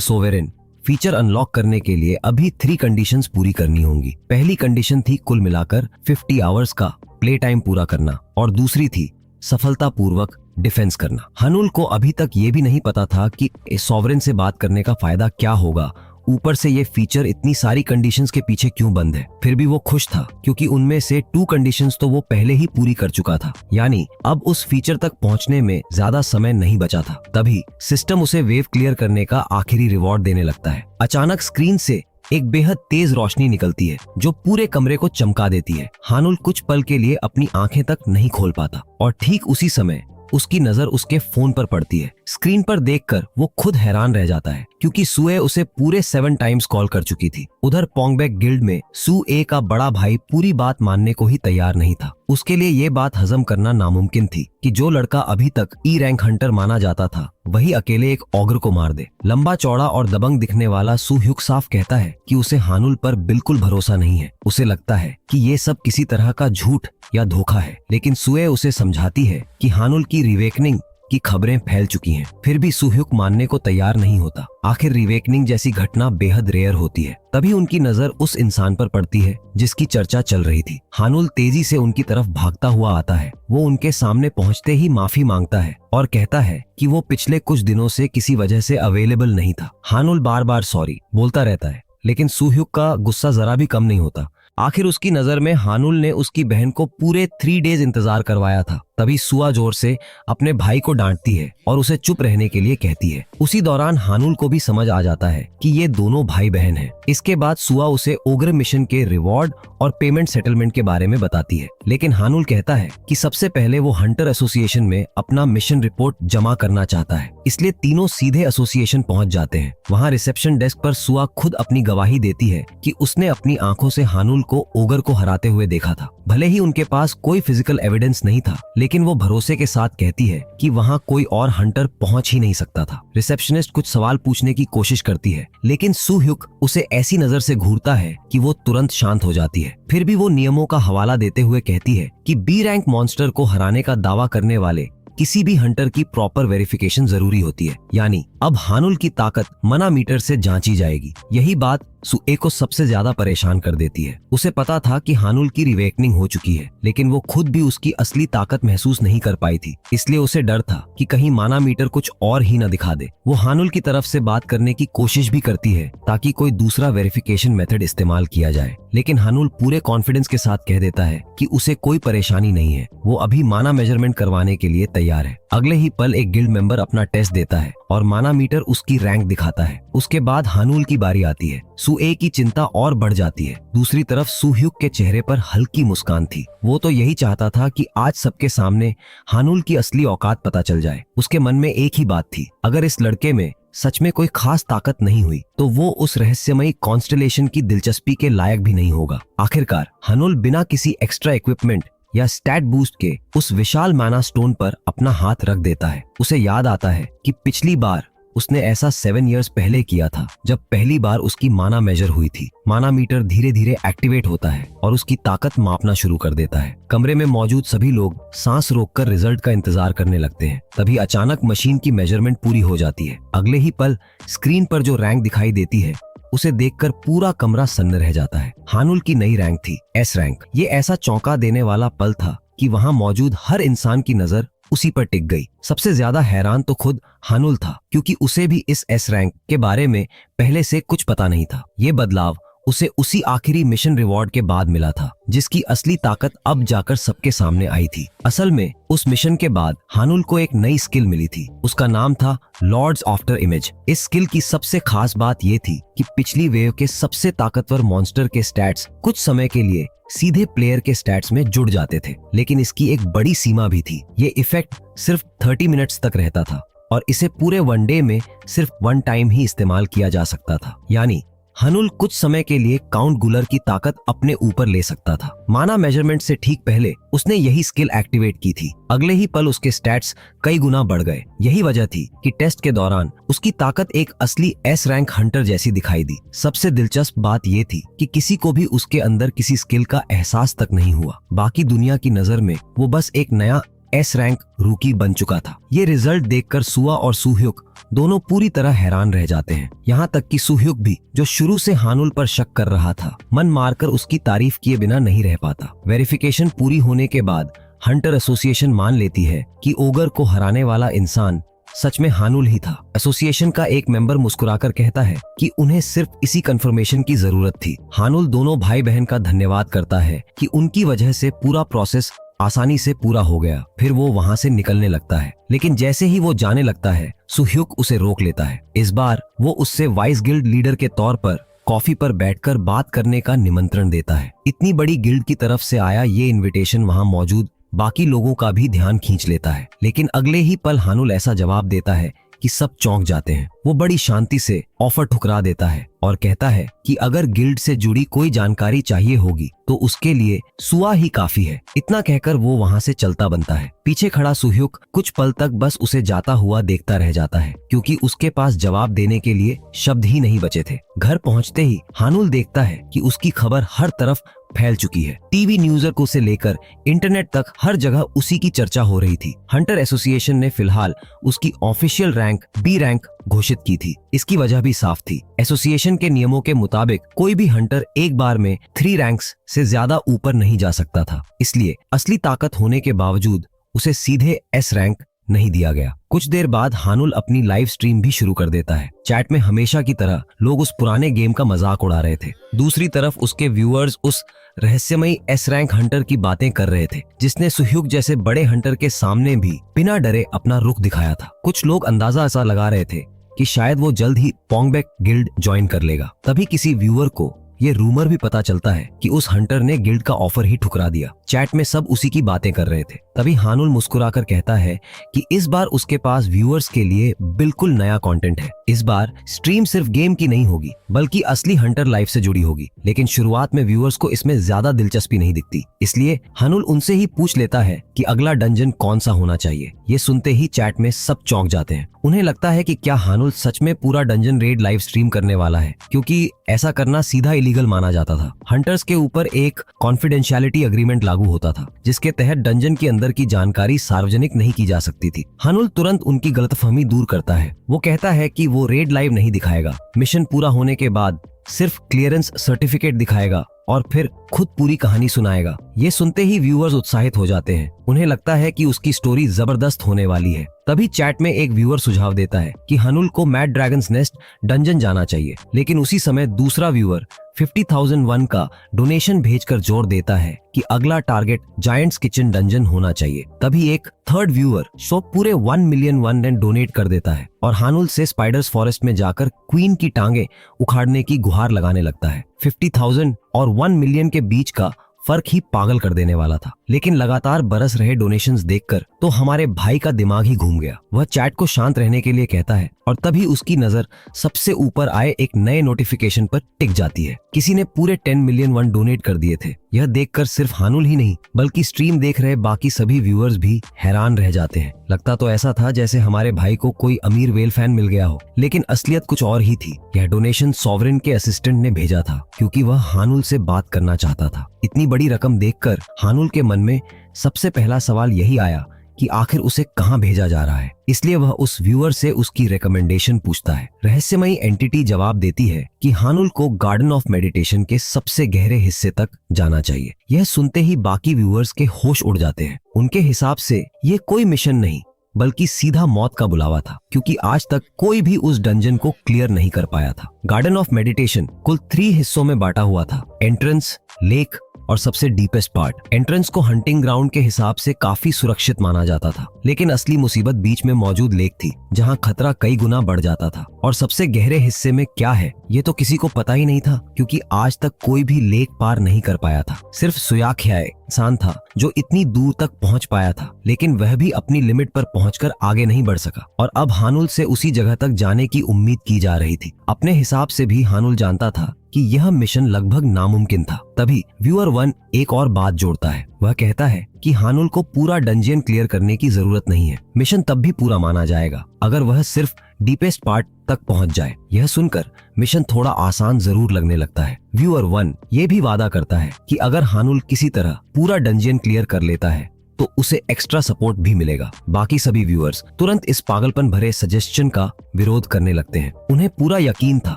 Speaker 1: sovereign feature unlock करने के लिए अभी 3 कंडीशंस पूरी करनी होंगी। पहली कंडीशन थी कुल मिलाकर 50 आवर्स का प्ले टाइम पूरा करना और दूसरी थी सफलतापूर्वक डिफेंस करना। हानुल को अभी तक ये भी नहीं पता था कि सॉवरेन से बात करने का फायदा क्या होगा। ऊपर से ये फीचर इतनी सारी कंडीशंस के पीछे क्यों बंद है। फिर भी वो खुश था क्योंकि उनमें से 2 कंडीशंस तो वो पहले ही पूरी कर चुका था, यानी अब उस फीचर तक पहुंचने में ज्यादा समय नहीं बचा था। तभी सिस्टम उसे वेव क्लियर करने का आखिरी रिवॉर्ड देने लगता है। अचानक स्क्रीन से एक बेहद तेज रोशनी निकलती है जो पूरे कमरे को चमका देती है। हानुल कुछ पल के लिए अपनी आंखें तक नहीं खोल पाता और ठीक उसी समय उसकी नजर उसके फोन पर पड़ती है। स्क्रीन पर देखकर वो खुद हैरान रह जाता है क्योंकि सुए उसे पूरे 7 टाइम्स कॉल कर चुकी थी। उधर पोंगबैक गिल्ड में सू ए का बड़ा भाई पूरी बात मानने को ही तैयार नहीं था। उसके लिए ये बात हजम करना नामुमकिन थी कि जो लड़का अभी तक ई रैंक हंटर माना जाता था वही अकेले एक ऑगर को मार दे। लंबा चौड़ा और दबंग दिखने वाला सू ह्युक साफ कहता है कि उसे हानुल पर बिल्कुल भरोसा नहीं है। उसे लगता है कि ये सब किसी तरह का झूठ या धोखा है, लेकिन सुए उसे समझाती है कि हानुल की रिवेकनिंग की खबरें फैल चुकी हैं। फिर भी सुह्युक मानने को तैयार नहीं होता। आखिर रिवेकनिंग जैसी घटना बेहद रेयर होती है। तभी उनकी नजर उस इंसान पर पड़ती है जिसकी चर्चा चल रही थी। हानुल तेजी से उनकी तरफ भागता हुआ आता है। वो उनके सामने पहुंचते ही माफी मांगता है और कहता है कि वो पिछले कुछ दिनों से किसी वजह से अवेलेबल नहीं था। हानुल बार बार सॉरी बोलता रहता है, लेकिन सुह्युक का गुस्सा जरा भी कम नहीं होता। आखिर उसकी नजर में हानुल ने उसकी बहन को पूरे 3 डेज इंतजार करवाया था तभी सुआ जोर से अपने भाई को डांटती है और उसे चुप रहने के लिए कहती है। उसी दौरान हानुल को भी समझ आ जाता है कि ये दोनों भाई बहन हैं। इसके बाद सुआ उसे ओग्र मिशन के रिवॉर्ड और पेमेंट सेटलमेंट के बारे में बताती है, लेकिन हानुल कहता है कि सबसे पहले वो हंटर एसोसिएशन में अपना मिशन रिपोर्ट जमा करना चाहता है। इसलिए तीनों सीधे एसोसिएशन पहुंच जाते हैं। वहां रिसेप्शन डेस्क पर सुआ खुद अपनी गवाही देती है कि उसने अपनी आंखों से हानुल को ओगर को हराते हुए देखा था। भले ही उनके पास कोई फिजिकल एविडेंस नहीं था, लेकिन वो भरोसे के साथ कहती है कि वहां कोई और हंटर पहुंच ही नहीं सकता था। रिसेप्शनिस्ट कुछ सवाल पूछने की कोशिश करती है, लेकिन सू ह्युक उसे ऐसी नजर से घूरता है कि वो तुरंत शांत हो जाती है। फिर भी वो नियमों का हवाला देते हुए कहती है कि बी रैंक मॉन्स्टर को हराने का दावा करने वाले किसी भी हंटर की प्रॉपर वेरिफिकेशन जरूरी होती है। यानी अब हानुल की ताकत मना मीटर से जांची जाएगी। यही बात सुए को सबसे ज्यादा परेशान कर देती है। उसे पता था कि हानुल की रिवेकनिंग हो चुकी है, लेकिन वो खुद भी उसकी असली ताकत महसूस नहीं कर पाई थी। इसलिए उसे डर था कि कहीं माना मीटर कुछ और ही न दिखा दे। वो हानुल की तरफ से बात करने की कोशिश भी करती है ताकि कोई दूसरा वेरिफिकेशन मेथड इस्तेमाल किया जाए, लेकिन हानुल पूरे कॉन्फिडेंस के साथ कह देता है कि उसे कोई परेशानी नहीं है, वो अभी माना मेजरमेंट करवाने के लिए तैयार है। अगले ही पल एक गिल्ड मेंबर अपना टेस्ट देता है और माना मीटर उसकी रैंक दिखाता है। उसके बाद हानुल की बारी आती है। सुए की चिंता और बढ़ जाती है। दूसरी तरफ सू ह्युक के चेहरे पर हल्की मुस्कान थी। वो तो यही चाहता था कि आज सबके सामने हानुल की असली औकात पता चल जाए। उसके मन में एक ही बात थी, अगर इस लड़के में सच में कोई खास ताकत नहीं हुई तो वो उस रहस्यमयी कॉन्स्टेलेशन की दिलचस्पी के लायक भी नहीं होगा। आखिरकार हानुल बिना किसी एक्स्ट्रा इक्विपमेंट या स्टैट बूस्ट के उस विशाल माना स्टोन पर अपना हाथ रख देता है। उसे याद आता है कि पिछली बार उसने ऐसा 7 इयर्स पहले किया था, जब पहली बार उसकी माना मेजर हुई थी। माना मीटर धीरे धीरे एक्टिवेट होता है और उसकी ताकत मापना शुरू कर देता है। कमरे में मौजूद सभी लोग सांस रोककर रिजल्ट का इंतजार करने लगते हैं। तभी अचानक मशीन की मेजरमेंट पूरी हो जाती है। अगले ही पल स्क्रीन पर जो रैंक दिखाई देती है उसे देखकर पूरा कमरा सन्न रह जाता है। हानुल की नई रैंक थी, एस रैंक। ये ऐसा चौंका देने वाला पल था कि वहां मौजूद हर इंसान की नजर उसी पर टिक गई। सबसे ज्यादा हैरान तो खुद हानुल था, क्योंकि उसे भी इस एस रैंक के बारे में पहले से कुछ पता नहीं था। ये बदलाव उसे उसी आखिरी मिशन रिवॉर्ड के बाद मिला था, जिसकी असली ताकत अब जाकर सबके सामने आई थी। असल में उस मिशन के बाद हानुल को एक नई स्किल मिली थी। उसका नाम था लॉर्ड्स आफ्टर इमेज। इस स्किल की सबसे खास बात ये थी कि पिछली वेव के सबसे ताकतवर मॉन्स्टर के स्टैट्स कुछ समय के लिए सीधे प्लेयर के स्टैट्स में जुड़ जाते थे, लेकिन इसकी एक बड़ी सीमा भी थी। ये इफेक्ट सिर्फ 30 मिनट्स तक रहता था और इसे पूरे वनडे में सिर्फ 1 टाइम ही इस्तेमाल किया जा सकता था। यानी हानुल कुछ समय के लिए काउंट गुलर की ताकत अपने ऊपर ले सकता था। माना मेजरमेंट से ठीक पहले उसने यही स्किल एक्टिवेट की थी। अगले ही पल उसके स्टैट्स कई गुना बढ़ गए। यही वजह थी कि टेस्ट के दौरान उसकी ताकत एक असली एस रैंक हंटर जैसी दिखाई दी। सबसे दिलचस्प बात ये थी कि किसी को भी उसके अंदर किसी स्किल का एहसास तक नहीं हुआ। बाकी दुनिया की नजर में वो बस एक नया एस रैंक रूकी बन चुका था। ये रिजल्ट देखकर सुआ और सू ह्युक दोनों पूरी तरह हैरान रह जाते हैं। यहाँ तक कि सू ह्युक भी, जो शुरू से हानुल पर शक कर रहा था, मन मारकर उसकी तारीफ किए बिना नहीं रह पाता। वेरिफिकेशन पूरी होने के बाद हंटर एसोसिएशन मान लेती है कि ओगर को हराने वाला इंसान सच में हानुल ही था। एसोसिएशन का एक मेंबर मुस्कुराकर कहता है कि उन्हें सिर्फ इसी कंफर्मेशन की जरूरत थी। हानुल दोनों भाई बहन का धन्यवाद करता है कि उनकी वजह से पूरा प्रोसेस आसानी से पूरा हो गया। फिर वो वहां से निकलने लगता है, लेकिन जैसे ही वो जाने लगता है सू ह्युक उसे रोक लेता है। इस बार वो उससे वाइस गिल्ड लीडर के तौर पर कॉफी पर बैठकर बात करने का निमंत्रण देता है। इतनी बड़ी गिल्ड की तरफ से आया ये इनविटेशन वहां मौजूद बाकी लोगों का भी ध्यान खींच लेता है, लेकिन अगले ही पल हानुल ऐसा जवाब देता है कि सब चौंक जाते हैं। वो बड़ी शांति से ऑफर ठुकरा देता है और कहता है कि अगर गिल्ड से जुड़ी कोई जानकारी चाहिए होगी तो उसके लिए सुआ ही काफी है। इतना कहकर वो वहां से चलता बनता है। पीछे खड़ा सू ह्युक कुछ पल तक बस उसे जाता हुआ देखता रह जाता है, क्योंकि उसके पास जवाब देने के लिए शब्द ही नहीं बचे थे। घर पहुंचते ही हानुल देखता है कि उसकी खबर हर तरफ फैल चुकी है। टीवी न्यूज़र को से लेकर इंटरनेट तक हर जगह उसी की चर्चा हो रही थी। हंटर एसोसिएशन ने फिलहाल उसकी ऑफिशियल रैंक बी रैंक घोषित की थी। इसकी वजह भी साफ थी। एसोसिएशन के नियमों के मुताबिक कोई भी हंटर एक बार में 3 रैंक्स से ज्यादा ऊपर नहीं जा सकता था। इसलिए असली ताकत होने के बावजूद उसे सीधे एस रैंक नहीं दिया गया। कुछ देर बाद हानुल अपनी लाइव स्ट्रीम भी शुरू कर देता है। चैट में हमेशा की तरह लोग उस पुराने गेम का मजाक उड़ा रहे थे। दूसरी तरफ उसके व्यूअर्स उस रहस्यमयी एस रैंक हंटर की बातें कर रहे थे जिसने सुह्युग जैसे बड़े हंटर के सामने भी बिना डरे अपना रुख दिखाया था। कुछ लोग अंदाजा ऐसा लगा रहे थे कि शायद वो जल्द ही पोंगबैक गिल्ड ज्वाइन कर लेगा। तभी किसी व्यूअर को ये रूमर भी पता चलता है कि उस हंटर ने गिल्ड का ऑफर ही ठुकरा दिया। चैट में सब उसी की बातें कर रहे थे। तभी हानुल मुस्कुराकर कहता है कि इस बार उसके पास व्यूअर्स के लिए बिल्कुल नया कंटेंट है। इस बार स्ट्रीम सिर्फ गेम की नहीं होगी बल्कि असली हंटर लाइफ से जुड़ी होगी। लेकिन शुरुआत में व्यूअर्स को इसमें ज्यादा दिलचस्पी नहीं दिखती, इसलिए हानुल उनसे ही पूछ लेता है कि अगला डंजन कौन सा होना चाहिए। ये सुनते ही चैट में सब चौंक जाते हैं। उन्हें लगता है कि क्या हानुल सच में पूरा डंजन रेड लाइव स्ट्रीम करने वाला है, क्योंकि ऐसा करना सीधा इलीगल माना जाता था। हंटर्स के ऊपर एक कॉन्फिडेंशियलिटी एग्रीमेंट लागू होता था जिसके तहत डंजन के अंदर की जानकारी सार्वजनिक नहीं की जा सकती थी। हानुल तुरंत उनकी गलतफहमी दूर करता है। वो कहता है कि वो रेड लाइव नहीं दिखाएगा, मिशन पूरा होने के बाद सिर्फ क्लियरेंस सर्टिफिकेट दिखाएगा और फिर खुद पूरी कहानी सुनाएगा। ये सुनते ही व्यूअर्स उत्साहित हो जाते हैं। उन्हें लगता है कि उसकी स्टोरी जबरदस्त होने वाली है। तभी चैट में एक व्यूअर सुझाव देता है कि हानुल को मैड ड्रैगन्स नेस्ट डंजन जाना चाहिए। लेकिन उसी समय दूसरा व्यूअर 50,001 का डोनेशन भेजकर जोर देता है कि अगला टारगेट जायंट्स किचन डंजन होना चाहिए। तभी एक थर्ड व्यूअर पूरे 1 मिलियन वन डोनेट कर देता है और हानुल से स्पाइडर्स फॉरेस्ट में जाकर क्वीन की टांगे उखाड़ने की गुहार लगाने लगता है। 50,000 और 1 मिलियन के बीच का फर्क ही पागल कर देने वाला था। लेकिन लगातार बरस रहे डोनेशंस देखकर तो हमारे भाई का दिमाग ही घूम गया। वह चैट को शांत रहने के लिए कहता है और तभी उसकी नजर सबसे ऊपर आए एक नए नोटिफिकेशन पर टिक जाती है। किसी ने पूरे 10 मिलियन वन डोनेट कर दिए थे। यह देखकर सिर्फ हानुल ही नहीं बल्कि स्ट्रीम देख रहे बाकी सभी व्यूअर्स भी हैरान रह जाते हैं। लगता तो ऐसा था जैसे हमारे भाई को कोई अमीर वेल फैन मिल गया हो, लेकिन असलियत कुछ और ही थी। यह डोनेशन सॉवरेन के असिस्टेंट ने भेजा था क्योंकि वह हानुल से बात करना चाहता था। इतनी बड़ी रकम देखकर हानुल के मन में सबसे पहला सवाल यही आया कि आखिर उसे कहां भेजा जा रहा है। इसलिए वह उस व्यूअर से उसकी रिकमेंडेशन पूछता है। रहस्यमयी एंटिटी जवाब देती है कि हानुल को गार्डन ऑफ मेडिटेशन के सबसे गहरे हिस्से तक जाना चाहिए। यह सुनते ही बाकी व्यूअर्स के होश उड़ जाते हैं। उनके हिसाब से ये कोई मिशन नहीं बल्कि सीधा मौत का बुलावा था, क्योंकि आज तक कोई भी उस डंजन को क्लियर नहीं कर पाया था। गार्डन ऑफ मेडिटेशन कुल 3 हिस्सों में बांटा हुआ था, एंट्रेंस, लेक और सबसे डीपेस्ट पार्ट। एंट्रेंस को हंटिंग ग्राउंड के हिसाब से काफी सुरक्षित माना जाता था, लेकिन असली मुसीबत बीच में मौजूद लेक थी जहां खतरा कई गुना बढ़ जाता था। और सबसे गहरे हिस्से में क्या है ये तो किसी को पता ही नहीं था, क्योंकि आज तक कोई भी लेक पार नहीं कर पाया था। सिर्फ सुयाख्याय इंसान था जो इतनी दूर तक पहुंच पाया था, लेकिन वह भी अपनी लिमिट पर पहुंचकर आगे नहीं बढ़ सका और अब हानुल से उसी जगह तक जाने की उम्मीद की जा रही थी। अपने हिसाब से भी हानुल जानता था कि यह मिशन लगभग नामुमकिन था। तभी व्यूअर 1 एक और बात जोड़ता है। वह कहता है कि हानुल को पूरा डंजियन क्लियर करने की जरूरत नहीं है। मिशन तब भी पूरा माना जाएगा अगर वह सिर्फ डीपेस्ट पार्ट तक पहुंच जाए। यह सुनकर मिशन थोड़ा आसान जरूर लगने लगता है। व्यूअर 1 ये भी वादा करता है कि अगर हानुल किसी तरह पूरा डंजियन क्लियर कर लेता है तो उसे एक्स्ट्रा सपोर्ट भी मिलेगा। बाकी सभी व्यूअर्स तुरंत इस पागलपन भरे सजेशन का विरोध करने लगते हैं। उन्हें पूरा यकीन था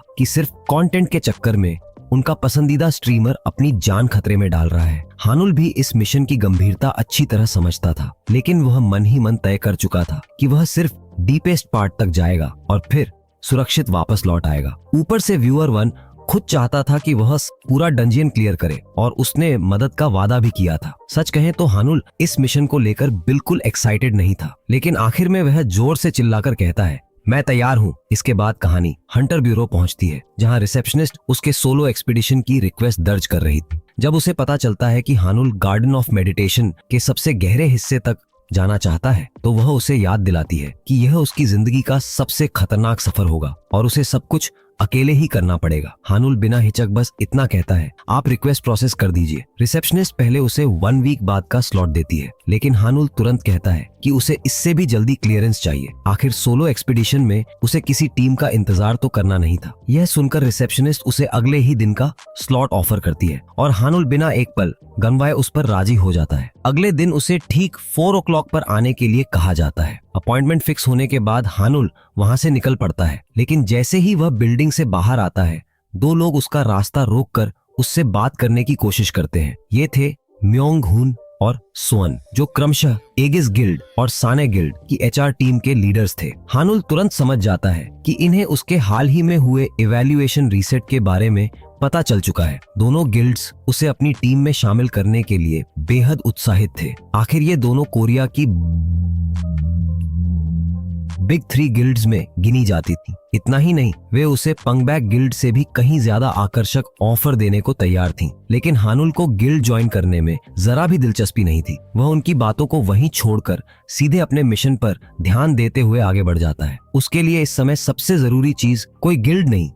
Speaker 1: कि सिर्फ कंटेंट के चक्कर में उनका पसंदीदा स्ट्रीमर अपनी जान खतरे में डाल रहा है। हानुल भी इस मिशन की गंभीरता अच्छी तरह समझता था, लेकिन वह मन ही मन तय कर चुका था कि वह सिर्फ डीपेस्ट पार्ट तक जाएगा और फिर सुरक्षित वापस लौट आएगा। ऊपर से व्यूअर 1 खुद चाहता था कि वह पूरा डंजियन क्लियर करे और उसने मदद का वादा भी किया था। सच कहें तो हानुल इस मिशन को लेकर बिल्कुल एक्साइटेड नहीं था, लेकिन आखिर में वह जोर से चिल्लाकर कहता है, मैं तैयार हूँ। इसके बाद कहानी हंटर ब्यूरो पहुंचती है, जहां रिसेप्शनिस्ट उसके सोलो एक्सपीडिशन की रिक्वेस्ट दर्ज कर रही थी। जब उसे पता चलता है कि हानुल गार्डन ऑफ मेडिटेशन के सबसे गहरे हिस्से तक जाना चाहता है तो वह उसे याद दिलाती है कि यह उसकी जिंदगी का सबसे खतरनाक सफर होगा और उसे सब कुछ अकेले ही करना पड़ेगा। हानुल बिना हिचक बस इतना कहता है, आप रिक्वेस्ट प्रोसेस कर दीजिए। रिसेप्शनिस्ट पहले उसे 1 वीक बाद का स्लॉट देती है, लेकिन हानुल तुरंत कहता है कि उसे इससे भी जल्दी क्लियरेंस चाहिए। आखिर सोलो एक्सपीडिशन में उसे किसी टीम का इंतजार तो करना नहीं था। यह सुनकर रिसेप्शनिस्ट उसे अगले ही दिन का स्लॉट ऑफर करती है और हानुल बिना एक पल गंवाए उस पर राजी हो जाता है। अगले दिन उसे ठीक 4 o'clock पर आने के लिए कहा जाता है। अपॉइंटमेंट फिक्स होने के बाद हानुल वहां से निकल पड़ता है, लेकिन जैसे ही वह बिल्डिंग से बाहर आता है 2 लोग उसका रास्ता रोककर उससे बात करने की कोशिश करते हैं। ये थे म्योंग हुन और स्वर्ण, जो क्रमशः एगिस गिल्ड और साने गिल्ड की एचआर टीम के लीडर्स थे। हानुल तुरंत समझ जाता है कि इन्हें उसके हाल ही में हुए इवैल्यूएशन रीसेट के बारे में पता चल चुका है। दोनों गिल्ड्स उसे अपनी टीम में शामिल करने के लिए बेहद उत्साहित थे। आखिर ये दोनों कोरिया की बिग 3 गिल्ड्स में गिनी जाती थी। इतना ही नहीं, वे उसे पंगबैक गिल्ड से भी कहीं ज्यादा आकर्षक ऑफर देने को तैयार थीं। लेकिन हानुल को गिल्ड ज्वाइन करने में जरा भी दिलचस्पी नहीं थी। वह उनकी बातों को वहीं छोड़कर सीधे अपने मिशन पर ध्यान देते हुए आगे बढ़ जाता है। उसके लिए इस समय सबसे जरूरी चीज कोई गिल्ड नहीं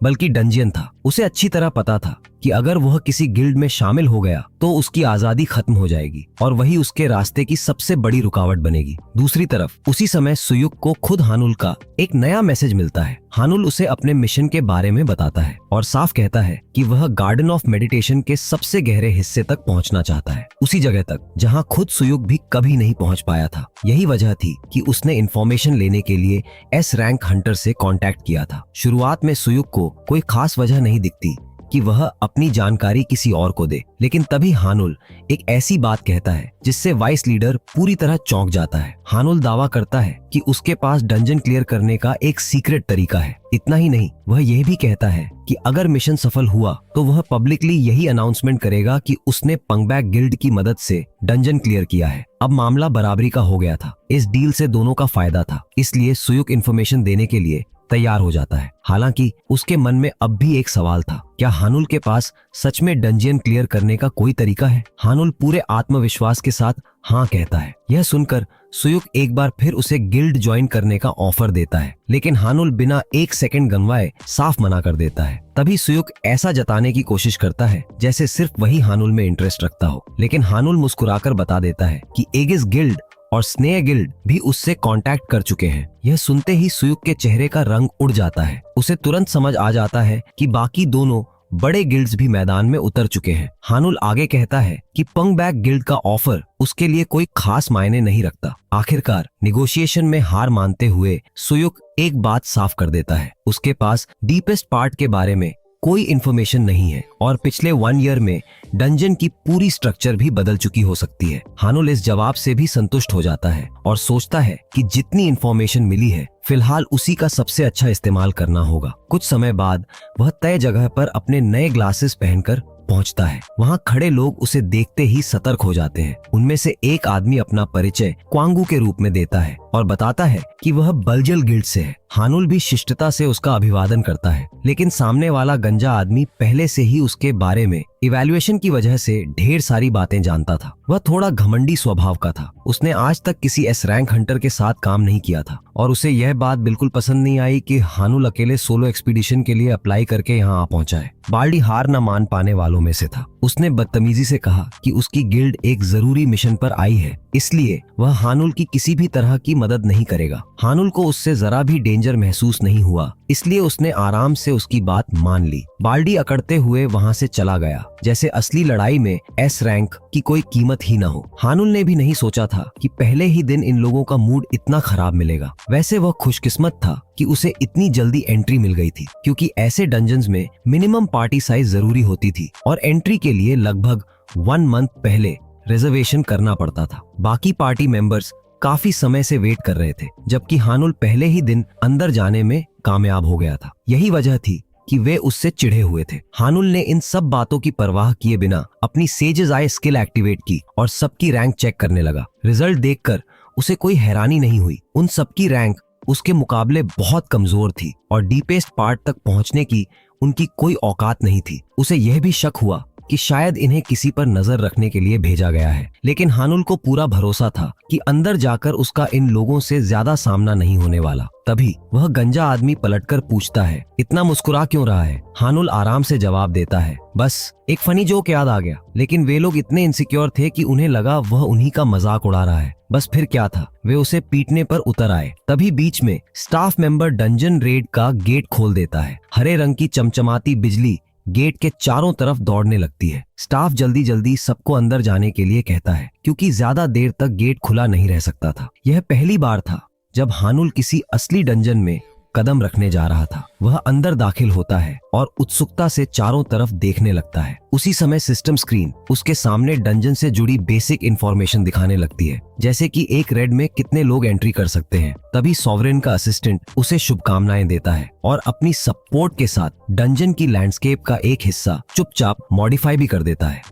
Speaker 1: बल्कि डंजियन था। उसे अच्छी तरह पता था कि अगर वह किसी गिल्ड में शामिल हो गया तो उसकी आजादी खत्म हो जाएगी और वही उसके रास्ते की सबसे बड़ी रुकावट बनेगी। दूसरी तरफ उसी समय सुयुक को खुद हानुल का एक नया मैसेज मिलता है। हानुल उसे अपने मिशन के बारे में बताता है और साफ कहता है कि वह गार्डन ऑफ मेडिटेशन के सबसे गहरे हिस्से तक पहुंचना चाहता है, उसी जगह तक जहां खुद सुयुक भी कभी नहीं पहुंच पाया था। यही वजह थी कि उसने इन्फॉर्मेशन लेने के लिए एस रैंक हंटर से कांटेक्ट किया था। शुरुआत में सुयुक को कोई खास वजह नहीं दिखती कि वह अपनी जानकारी किसी और को दे, लेकिन तभी हानुल एक ऐसी बात कहता है जिससे वाइस लीडर पूरी तरह चौंक जाता है। हानुल दावा करता है कि उसके पास डंजन क्लियर करने का एक सीक्रेट तरीका है। इतना ही नहीं, वह यह भी कहता है कि अगर मिशन सफल हुआ तो वह पब्लिकली यही अनाउंसमेंट करेगा कि उसने पंगबैक गिल्ड की मदद से डंजन क्लियर किया है। अब मामला बराबरी का हो गया था। इस डील से दोनों का फायदा था, इसलिए सुयुक इन्फॉर्मेशन देने के लिए तैयार हो जाता है। हालांकि उसके मन में अब भी एक सवाल था, क्या हानुल के पास सच में डंजियन क्लियर करने का कोई तरीका है? हानुल पूरे आत्मविश्वास के साथ हाँ कहता है। यह सुनकर सुयुक एक बार फिर उसे गिल्ड ज्वाइन करने का ऑफर देता है, लेकिन हानुल बिना एक सेकंड गंवाए साफ मना कर देता है। तभी सुयुक ऐसा जताने की कोशिश करता है जैसे सिर्फ वही हानुल में इंटरेस्ट रखता हो, लेकिन हानुल मुस्कुराकर बता देता है कि एगिस गिल्ड और स्नेह गिल्ड भी उससे कांटेक्ट कर चुके हैं। यह सुनते ही सुयुक के चेहरे का रंग उड़ जाता है। उसे तुरंत समझ आ जाता है कि बाकी दोनों बड़े गिल्ड्स भी मैदान में उतर चुके हैं। हानुल आगे कहता है कि पंगबैक गिल्ड का ऑफर उसके लिए कोई खास मायने नहीं रखता। आखिरकार निगोशिएशन में हार मानते हुए सुयुक एक बात साफ कर देता है, उसके पास डीपेस्ट पार्ट के बारे में कोई इन्फॉर्मेशन नहीं है और पिछले 1 ईयर में डंजन की पूरी स्ट्रक्चर भी बदल चुकी हो सकती है। हानुल इस जवाब से भी संतुष्ट हो जाता है और सोचता है कि जितनी इन्फॉर्मेशन मिली है फिलहाल उसी का सबसे अच्छा इस्तेमाल करना होगा। कुछ समय बाद वह तय जगह पर अपने नए ग्लासेस पहनकर पहुंचता है। वहां खड़े लोग उसे देखते ही सतर्क हो जाते हैं। उनमें से एक आदमी अपना परिचय क्वांगू के रूप में देता है और बताता है कि वह बल्जल गिल्ड से है। हानुल भी शिष्टता से उसका अभिवादन करता है, लेकिन सामने वाला गंजा आदमी पहले से ही उसके बारे में इवैल्यूएशन की वजह से ढेर सारी बातें जानता था। वह थोड़ा घमंडी स्वभाव का था। उसने आज तक किसी एस रैंक हंटर के साथ काम नहीं किया था और उसे यह बात बिल्कुल पसंद नहीं आई कि हानुल अकेले सोलो एक्सपीडिशन के लिए अप्लाई करके यहाँ आ पहुंचा है। बाल्डी हार न मान पाने वालों में से था। उसने बदतमीजी से कहा कि उसकी गिल्ड एक जरूरी मिशन पर आई है, इसलिए वह हानुल की किसी भी तरह की मदद नहीं करेगा। हानुल को उससे जरा भी डेंजर महसूस नहीं हुआ, इसलिए उसने आराम से उसकी बात मान ली। बाल्डी अकड़ते हुए वहां से चला गया, जैसे असली लड़ाई में एस रैंक की कोई कीमत ही न हो। हानुल ने भी नहीं सोचा था कि पहले ही दिन इन लोगों का मूड इतना खराब मिलेगा। वैसे वह खुशकिस्मत था कि उसे इतनी जल्दी एंट्री मिल गई थी, क्योंकि ऐसे डंजन्स में मिनिमम पार्टी साइज जरूरी होती थी और एंट्री के लिए लगभग 1 मंथ पहले रिजर्वेशन करना पड़ता था। बाकी पार्टी मेंबर्स काफी समय से वेट कर रहे थे, जबकि हानुल पहले ही दिन अंदर जाने में कामयाब हो गया था। यही वजह थी कि वे उससे चिढ़े हुए थे। हानुल ने इन सब बातों की परवाह किए बिना अपनी सेजेस आई स्किल एक्टिवेट की और सबकी रैंक चेक करने लगा। रिजल्ट देखकर उसे कोई हैरानी नहीं हुई। उन सबकी रैंक उसके मुकाबले बहुत कमजोर थी और डीपेस्ट पार्ट तक पहुंचने की उनकी कोई औकात नहीं थी। उसे यह भी शक हुआ कि शायद इन्हें किसी पर नजर रखने के लिए भेजा गया है, लेकिन हानुल को पूरा भरोसा था कि अंदर जाकर उसका इन लोगों से ज्यादा सामना नहीं होने वाला। तभी वह गंजा आदमी पलटकर पूछता है, इतना मुस्कुरा क्यों रहा है? हानुल आराम से जवाब देता है, बस एक फनी जोक याद आ गया। लेकिन वे लोग इतने इनसिक्योर थे कि उन्हें लगा वह उन्हीं का मजाक उड़ा रहा है। बस फिर क्या था, वे उसे पीटने पर उतर आए। तभी बीच में स्टाफ मेंबर डंजन रेड का गेट खोल देता है। हरे रंग की चमचमाती बिजली गेट के चारों तरफ दौड़ने लगती है। स्टाफ जल्दी जल्दी सबको अंदर जाने के लिए कहता है, क्योंकि ज्यादा देर तक गेट खुला नहीं रह सकता था। यह पहली बार था जब हानुल किसी असली डंजन में कदम रखने जा रहा था। वह अंदर दाखिल होता है और उत्सुकता से चारों तरफ देखने लगता है। उसी समय सिस्टम स्क्रीन उसके सामने डंजन से जुड़ी बेसिक इंफॉर्मेशन दिखाने लगती है, जैसे कि एक रेड में कितने लोग एंट्री कर सकते हैं। तभी सॉवरेन का असिस्टेंट उसे शुभकामनाएं देता है और अपनी सपोर्ट के साथ डंजन की लैंडस्केप का एक हिस्सा चुपचाप मॉडिफाई भी कर देता है।